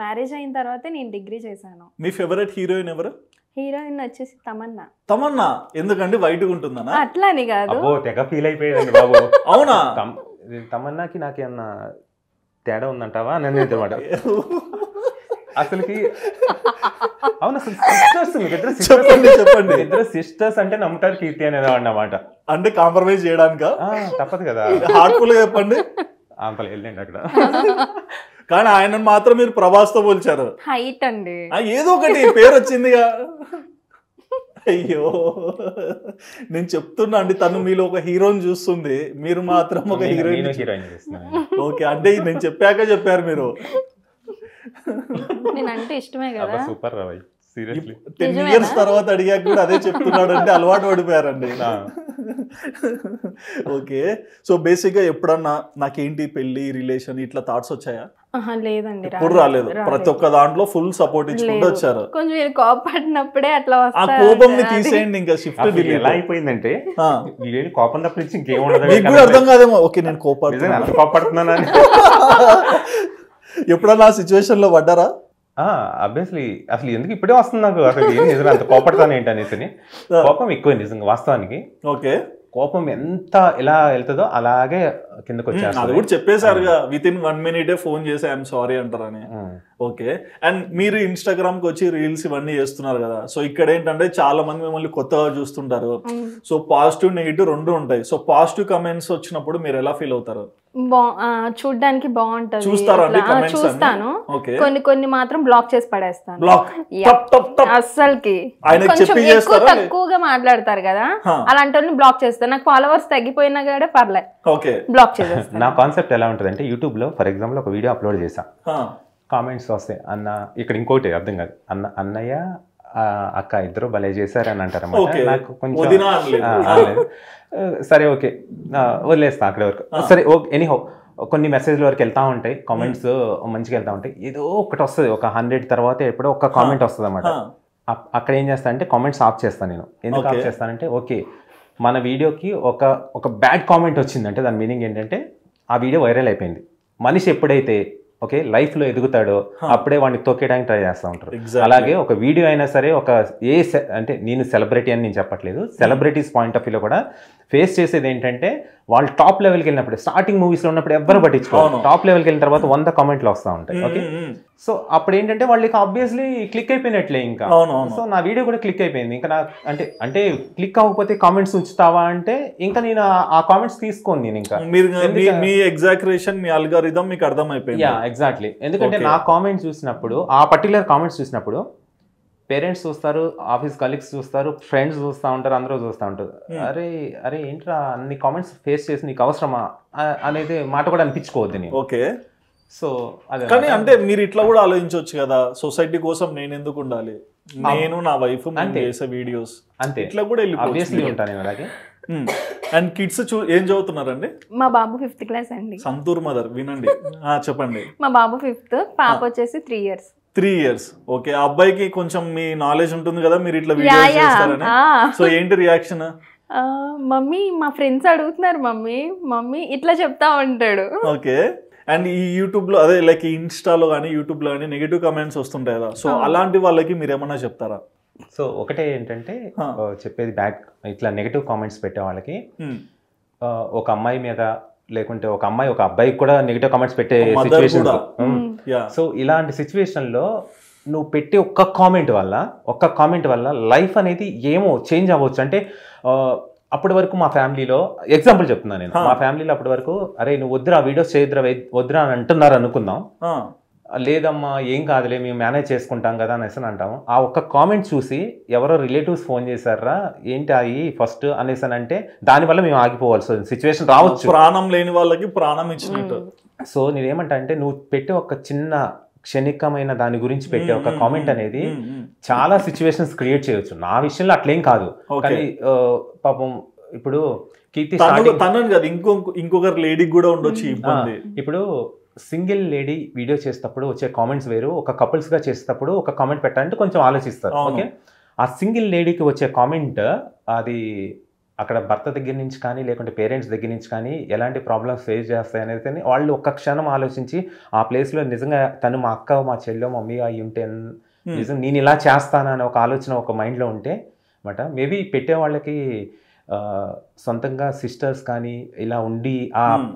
Speaker 3: మ్యారేజ్ అయిన తర్వాత నేను డిగ్రీ చేశాను.
Speaker 1: మీ ఫేవరెట్ హీరోయిన్ ఎవరు?
Speaker 3: హీరోయిన్ వచ్చేసి తమన్నా.
Speaker 1: తమన్నా ఎందుకండి వైట్గా ఉంటుందనా?
Speaker 3: అట్లా అని కాదు,
Speaker 2: అబ్బో తెగ ఫీల్ అయిపోయాడు బాబు.
Speaker 1: అవునా?
Speaker 2: తమన్నాకి నాకేమన్నా తేడా ఉందంటావా నన్ను అన్నమాట అసలుకి. అవును అసలు సిస్టర్స్
Speaker 1: చెప్పండి.
Speaker 2: ఇద్దరు సిస్టర్స్ అంటే నమ్ముతారు కీర్తి అనేది అన్నమాట.
Speaker 1: అంటే కాంప్రమైజ్ చేయడానికా?
Speaker 2: తప్పదు కదా,
Speaker 1: హార్ట్ఫుల్ గా చెప్పండి.
Speaker 2: అంతలో వెళ్ళండి అక్కడ.
Speaker 1: కానీ ఆయన మాత్రం మీరు ప్రభాస్ తో పోల్చారు.
Speaker 3: హైట్ అండి,
Speaker 1: ఏదో ఒకటి పేరు వచ్చిందిగా. అయ్యో నేను చెప్తున్నా అండి, తను మీలో ఒక హీరోని చూస్తుంది, మీరు మాత్రం ఒక హీరోయిన్. ఓకే, అంటే నేను చెప్పాక చెప్పారు మీరు.
Speaker 3: నేనంటే ఇష్టమే కదా.
Speaker 2: సూపర్ రాయ్, సీరియస్లీ
Speaker 1: 10 years తర్వాత అడిగాక కూడా అదే చెప్తున్నాడు అంటే అలవాటు పడిపోయారండి. ఓకే, సో బేసిక్ గా ఎప్పుడన్నా నాకేంటి పెళ్లి రిలేషన్ ఇట్లా థాట్స్ వచ్చాయా?
Speaker 3: లేదండి,
Speaker 1: ఎప్పుడు రాలేదు. ప్రతి ఒక్క దాంట్లో ఫుల్ సపోర్ట్ ఇచ్చుకుంటూ వచ్చారు.
Speaker 3: కొంచెం మీరు కోపడినప్పుడే అట్లా
Speaker 1: ఆ కోపం ని తీసేయండి, ఇంకా షిఫ్ట్
Speaker 2: ఎలా అయిపోయిందంటే వీడేంటి కోపం తప్ప నుంచి ఇంకేముండదు.
Speaker 1: మీకు కూడా అర్థం కాదేమో. ఓకే నేను
Speaker 2: కోపడుతున్నాను.
Speaker 1: ఎప్పుడన్నా ఆ సిచ్యువేషన్ లో పడ్డారా?
Speaker 2: అబ్వియస్లీ అసలు ఎందుకు ఇప్పుడే వస్తుంది నాకు, అసలు ఏం నిజంగా అంత కోపడతాను ఏంటి అనేసి. కోపం ఎక్కువ నిజంగా వాస్తవానికి.
Speaker 1: ఓకే,
Speaker 2: కోపం ఎంత ఎలా వెళ్తుందో అలాగే కిందకు వచ్చేది.
Speaker 1: అది కూడా చెప్పేశారుగా, విత్ ఇన్ 1 minute ఫోన్ చేసి ఐఎమ్ సారీ అంటారని. ఓకే, అండ్ మీరు ఇన్స్టాగ్రామ్ కి వచ్చి రీల్స్ ఇవన్నీ చేస్తున్నారు కదా, సో ఇక్కడ ఏంటంటే చాలా మంది మిమ్మల్ని కొత్తగా చూస్తుంటారు. సో పాజిటివ్ నెగిటివ్ రెండు ఉంటాయి. సో పాజిటివ్ కమెంట్స్ వచ్చినప్పుడు మీరు ఎలా ఫీల్ అవుతారు?
Speaker 3: చూడ్డానికి బాగుంటది,
Speaker 1: చూస్తాను.
Speaker 3: కొన్ని మాత్రం బ్లాక్ చేసి పడేస్తాను. అస్సలకి ఎక్కువ తక్కువగా మాట్లాడతారు కదా, అలాంటి వాళ్ళని బ్లాక్ చేస్తాను. నాకు ఫాలోవర్స్ తగ్గిపోయినా కూడా పర్లేదు, బ్లాక్ చేసేస్తాను.
Speaker 2: నా కాన్సెప్ట్ ఎలా ఉంటుంది అంటే, యూట్యూబ్ లో ఫర్ ఎగ్జాంపుల్ ఒక వీడియో అప్లోడ్ చేసా, కామెంట్స్ వస్తాయి అన్న, ఇక్కడ ఇంకోటి అర్థం కాదు, అన్నయ్య అక్క ఇద్దరు భలే చేశారు అని అంటారు అన్నమాట. నాకు కొంచెం సరే ఓకే వదిలేస్తా అక్కడ వరకు. సరే ఓకే, ఎనీహో కొన్ని మెసేజ్ల వరకు వెళ్తా ఉంటాయి, కామెంట్స్ మంచిగా వెళ్తా ఉంటాయి. ఏదో ఒకటి వస్తుంది, ఒక 100 తర్వాత ఎప్పుడో ఒక కామెంట్ వస్తుంది అన్నమాట. అక్కడ ఏం చేస్తా అంటే కామెంట్స్ ఆఫ్ చేస్తాను నేను. ఎందుకు ఆఫ్ చేస్తానంటే, ఓకే మన వీడియోకి ఒక బ్యాడ్ కామెంట్ వచ్చిందంటే దాని మీనింగ్ ఏంటంటే ఆ వీడియో వైరల్ అయిపోయింది. మనిషి ఎప్పుడైతే ఓకే లైఫ్ లో ఎదుగుతాడో అప్పుడే వాడిని తొక్కేయడానికి ట్రై చేస్తూ ఉంటారు. అలాగే ఒక వీడియో అయినా సరే, ఒక అంటే నేను సెలబ్రిటీ అని నేను చెప్పట్లేదు, సెలబ్రిటీస్ పాయింట్ ఆఫ్ వ్యూలో కూడా ఫేస్ చేసేది ఏంటంటే, వాళ్ళు టాప్ లెవెల్కి వెళ్ళినప్పుడు, స్టార్టింగ్ మూవీస్ లో ఉన్నప్పుడు ఎవ్వరు పట్టించుకోవాలి, టాప్ లెవెల్కి వెళ్ళిన తర్వాత 100 కామెంట్లు వస్తూ ఉంటాయి. ఓకే, సో అప్పుడు ఏంటంటే వాళ్ళకి ఆబ్వియస్లీ క్లిక్ అయిపోయినట్లే ఇంకా. సో నా వీడియో కూడా క్లిక్ అయిపోయింది. ఇంకా నాకు అంటే క్లిక్ అవ్వకపోతే కామెంట్స్ ఉంచుతావా అంటే, ఇంకా నేను ఆ కామెంట్స్ తీసుకోను నేను. ఇంకా
Speaker 1: మీ ఎగ్జాగరేషన్, మీ అల్గారిథం మీకు అర్థమైపోయింది.
Speaker 2: ఎగ్జాక్ట్లీ, ఎందుకంటే నా కామెంట్స్ చూసినప్పుడు, ఆ పర్టికులర్ కామెంట్స్ చూసినప్పుడు పేరెంట్స్ చూస్తారు, ఆఫీస్ కలీగ్స్ చూస్తారు, ఫ్రెండ్స్ చూస్తూ ఉంటారు, అందరూ చూస్తూ ఉంటారు. అరే ఏంట్రా అన్ని కామెంట్స్ ఫేస్ చేసి నీకు అవసరమా అనేది మాట కూడా అనిపించుకోవద్దు నేను.
Speaker 1: ఓకే,
Speaker 2: సో అదే.
Speaker 1: కానీ అంటే మీరు ఇట్లా కూడా ఆలోచించవచ్చు కదా, సొసైటీ కోసం నేను ఎందుకు ఉండాలి, నేను నా వైఫ్ చేసే వీడియోస్ అంతే, ఇట్లా కూడా
Speaker 2: ఆబ్వియస్లీ ఉంటాను నేను అలాగే.
Speaker 1: అండ్ కిడ్స్ ఏం చదువుతున్నారండి?
Speaker 3: మా బాబు 5th క్లాస్ అండి.
Speaker 1: సంతూర్ మదర్, వినండి. చెప్పండి.
Speaker 3: మా బాబు 5th, పాప వచ్చేసి 3 years.
Speaker 1: 3 years. ఓకే, ఆ అబ్బాయికి కొంచెం మీ నాలెడ్జ్ ఉంటుంది కదా, మీరు ఇట్లా వీడియోస్ చేస్తారని. సో ఏంటి రియాక్షన్?
Speaker 3: మమ్మీ మా ఫ్రెండ్స్ అడుగుతున్నారు మమ్మీ ఇట్లా చెప్తా ఉంటాడు.
Speaker 1: ఓకే, అండ్ ఈ యూట్యూబ్ లో అదే లైక్ ఇన్స్టాలో కానీ యూట్యూబ్ లో కానీ నెగిటివ్ కామెంట్స్ వస్తుంటాయి కదా, సో అలాంటి వాళ్ళకి మీరు ఏమన్నా చెప్తారా?
Speaker 2: సో ఒకటే ఏంటంటే చెప్పేది, బ్యాడ్ ఇట్లా నెగిటివ్ కామెంట్స్ పెట్టే వాళ్ళకి, ఒక అమ్మాయి మీద లేకుంటే ఒక అమ్మాయి ఒక అబ్బాయికి కూడా నెగిటివ్ కామెంట్స్ పెట్టే సిచ్యువేషన్. సో ఇలాంటి సిచ్యువేషన్ లో నువ్వు పెట్టే ఒక్క కామెంట్ వల్ల లైఫ్ అనేది ఏమో చేంజ్ అవ్వచ్చు. అంటే అప్పటి వరకు మా ఫ్యామిలీలో ఎగ్జాంపుల్ చెప్తున్నాను నేను, మా ఫ్యామిలీలో అప్పటి వరకు అరే నువ్వు వద్దురా వీడియోస్ చేయొద్దురా వద్దురా అని అంటున్నారు అనుకుందాం, లేదమ్మా ఏం కాదులే మేము మేనేజ్ చేసుకుంటాం కదా అనేసి అంటాము. ఆ ఒక్క కామెంట్ చూసి ఎవరో రిలేటివ్స్ ఫోన్ చేశారా ఏంటి అవి ఫస్ట్ అనేసి అంటే దానివల్ల మేము ఆగిపోవాల్సి సిచ్యువేషన్ రావచ్చు.
Speaker 1: ప్రాణం లేని వాళ్ళకి ప్రాణం ఇచ్చినట్టు.
Speaker 2: సో నేనేమంటా అంటే, నువ్వు పెట్టే ఒక చిన్న క్షణికమైన దాని గురించి పెట్టే ఒక కామెంట్ అనేది చాలా సిచ్యువేషన్స్ క్రియేట్ చేయొచ్చు. నా విషయంలో అట్లేం కాదు, కానీ పాపం ఇప్పుడు కీర్తి
Speaker 1: ఇంకొకరు లేడీకి కూడా ఉండొచ్చు ఇబ్బంది.
Speaker 2: ఇప్పుడు సింగిల్ లేడీ వీడియో చేసేటప్పుడు వచ్చే కామెంట్స్ వేరు, ఒక కపుల్స్ గా చేసేటప్పుడు ఒక కామెంట్ పెట్టాలంటే కొంచెం ఆలోచిస్తారు. ఓకే, ఆ సింగిల్ లేడీకి వచ్చే కామెంట్ అది అక్కడ భర్త దగ్గర నుంచి కానీ లేకుంటే పేరెంట్స్ దగ్గర నుంచి కానీ ఎలాంటి ప్రాబ్లమ్స్ ఫేస్ చేస్తాయి అనేది వాళ్ళు ఒక్క క్షణం ఆలోచించి ఆ ప్లేస్లో నిజంగా తను మా అక్క మా చెల్లె మమ్మీ అయి ఉంటే నిజం నేను ఇలా చేస్తానని ఒక ఆలోచన ఒక మైండ్లో ఉంటే అనమాట. మేబీ పెట్టే వాళ్ళకి సొంతంగా సిస్టర్స్ కానీ ఇలా ఉండి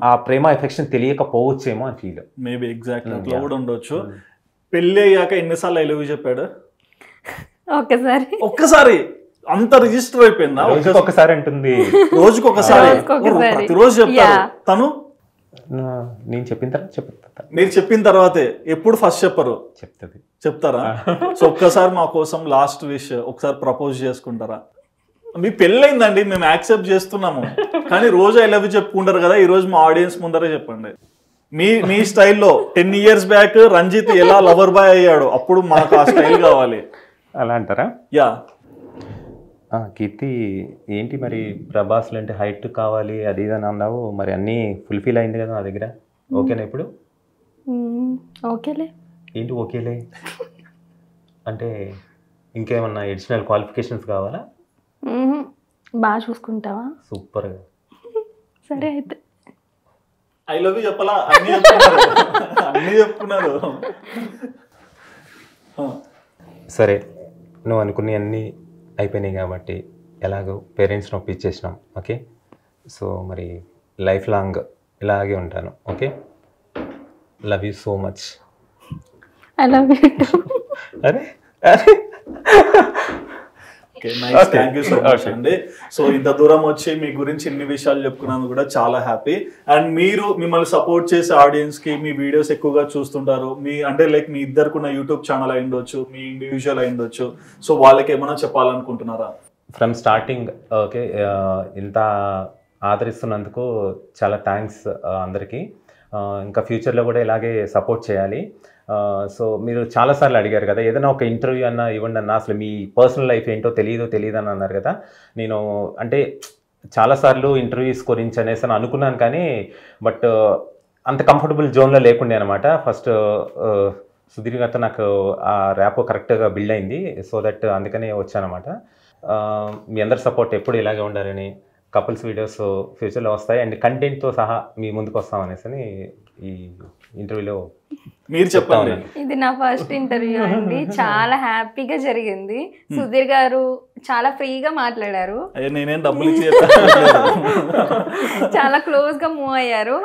Speaker 2: ఆ ప్రేమ ఎఫెక్షన్ తెలియకపోవచ్చేమో అని ఫీల్.
Speaker 1: మేబీ ఎగ్జాక్ట్లీ అట్లా కూడా ఉండొచ్చు. పెళ్ళి అయ్యాక ఎన్నిసార్లు ఐ లవ్ యూ చెప్పాడు? ఒక్కసారి. అంత రిజిస్టర్ అయిపోయిందా?
Speaker 2: ఒకసారి అంటుంది,
Speaker 1: రోజుకొకసారి, ప్రతిరోజు చెప్తారు. తను
Speaker 2: నేను చెప్పిన తర్వాత చెప్తా.
Speaker 1: మీరు చెప్పిన తర్వాతే, ఎప్పుడు ఫస్ట్ చెప్పరు? చెప్తారా? సో ఒక్కసారి మా కోసం లాస్ట్ విష్ ఒకసారి ప్రపోజ్ చేసుకుంటారా? మీ పెళ్ళైందండి, మేము యాక్సెప్ట్ చేస్తున్నాము, కానీ రోజు ఐ లవ్ యూ చెప్పుకుంటారు కదా, ఈ రోజు మా ఆడియన్స్ ముందరే చెప్పండి. మీ స్టైల్లో 10 years బ్యాక్ రంజిత్ ఎలా లవర్ బాయ్ అయ్యాడు, అప్పుడు మాకు ఆ స్టైల్ కావాలి.
Speaker 2: అలా అంటారా?
Speaker 1: యా.
Speaker 2: కీర్తి ఏంటి మరి ప్రభాస్లో అంటే హైట్ కావాలి అది ఇది అని అన్నావు, మరి అన్నీ ఫుల్ఫిల్ అయింది కదా నా దగ్గర? ఓకేనా ఇప్పుడు?
Speaker 3: ఓకేలే.
Speaker 2: ఏంటి ఓకేలే అంటే ఇంకేమన్నా అడిషనల్ క్వాలిఫికేషన్స్ కావాలా?
Speaker 3: బాగా చూసుకుంటావా?
Speaker 2: సూపర్గా.
Speaker 3: సరే అయితే
Speaker 1: ఐ లవ్ యూ చెప్పాలా? అన్నీ చెప్పుకున్నారు.
Speaker 2: సరే, నువ్వు అనుకునే అన్నీ అయిపోయినాయి కాబట్టి ఎలాగో పేరెంట్స్ని ఒప్పించేసినాం. ఓకే, సో మరి లైఫ్ లాంగ్ ఇలాగే ఉంటాను. Okay, love you so much.
Speaker 3: I love you.
Speaker 2: అరే అరే
Speaker 1: థ్యాంక్ యూ సో మచ్ అండి. సో ఇంత దూరం వచ్చి మీ గురించి ఇన్ని విషయాలు చెప్పుకున్నందుకు కూడా చాలా హ్యాపీ. అండ్ మిమ్మల్ని సపోర్ట్ చేసే ఆడియన్స్ కి మీ వీడియోస్ ఎక్కువగా చూస్తుంటారు, మీ అంటే లైక్ మీ ఇద్దరుకున్న యూట్యూబ్ ఛానల్ అయి ఉండొచ్చు, మీ ఇండివిజువల్ అయి ఉండొచ్చు, సో వాళ్ళకి ఏమైనా చెప్పాలనుకుంటున్నారా?
Speaker 2: ఫ్రమ్ స్టార్టింగ్ ఓకే, ఇంత ఆదరిస్తున్నందుకు చాలా థ్యాంక్స్ అందరికీ. ఇంకా ఫ్యూచర్లో కూడా ఇలాగే సపోర్ట్ చేయాలి. సో మీరు చాలాసార్లు అడిగారు కదా, ఏదైనా ఒక ఇంటర్వ్యూ అన్నా ఇవ్వండి అన్న, అసలు మీ పర్సనల్ లైఫ్ ఏంటో తెలియదు అని అన్నారు కదా. నేను అంటే చాలాసార్లు ఇంటర్వ్యూస్ గురించి అనేసి అని అనుకున్నాను, కానీ బట్ అంత కంఫర్టబుల్ జోన్లో లేకుండే అనమాట. ఫస్ట్ సుధీర్ గారితో నాకు ఆ ర్యాపో కరెక్ట్గా బిల్డ్ అయింది, సో దట్ అందుకనే వచ్చానమాట. మీ అందరి సపోర్ట్ ఎప్పుడు ఇలాగే ఉండాలని, కపుల్స్ వీడియోస్ ఫ్యూచర్లో వస్తాయి అండ్ కంటెంట్తో సహా మీ ముందుకు వస్తాం అనేసి ఈ ఇంటర్వ్యూలో
Speaker 1: మీరు చెప్పండి.
Speaker 3: ఇది నా ఫస్ట్ ఇంటర్వ్యూ అండి, చాలా హ్యాపీగా జరిగింది. సుధీర్ గారు చాలా ఫ్రీగా మాట్లాడారు,
Speaker 1: నేనేం డబ్బులు
Speaker 3: చాలా క్లోజ్ గా మూవ్ అయ్యారు.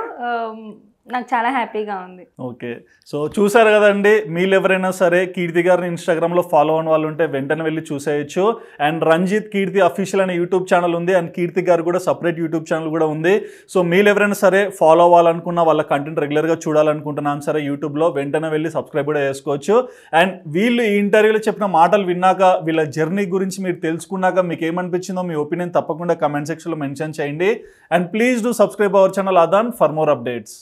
Speaker 3: నాకు చాలా హ్యాపీగా ఉంది.
Speaker 1: ఓకే, సో చూసారు కదండి, మీరు ఎవరైనా సరే కీర్తి గారిని ఇన్స్టాగ్రామ్లో ఫాలో అయిన వాళ్ళు ఉంటే వెంటనే వెళ్ళి చూసేయచ్చు. అండ్ రంజిత్ కీర్తి అఫీషియల్ అనే యూట్యూబ్ ఛానల్ ఉంది, అండ్ కీర్తి గారు కూడా సపరేట్ యూట్యూబ్ ఛానల్ కూడా ఉంది. సో మీరు ఎవరైనా సరే ఫాలో అవ్వాలనుకున్న, వాళ్ళ కంటెంట్ రెగ్యులర్గా చూడాలనుకుంటున్నాను సరే యూట్యూబ్లో వెంటనే వెళ్ళి సబ్స్క్రైబ్ కూడా చేసుకోవచ్చు. అండ్ వీళ్ళు ఈ ఇంటర్వ్యూలో చెప్పిన మాటలు విన్నాక, వీళ్ళ జర్నీ గురించి మీరు తెలుసుకున్నాక మీకు ఏమనిపించిందో మీ ఒపీనియన్ తప్పకుండా కమెంట్ సెక్షన్లో మెన్షన్ చేయండి. And please do subscribe our channel ఆదాన్ ఫర్ మోర్ అప్డేట్స్.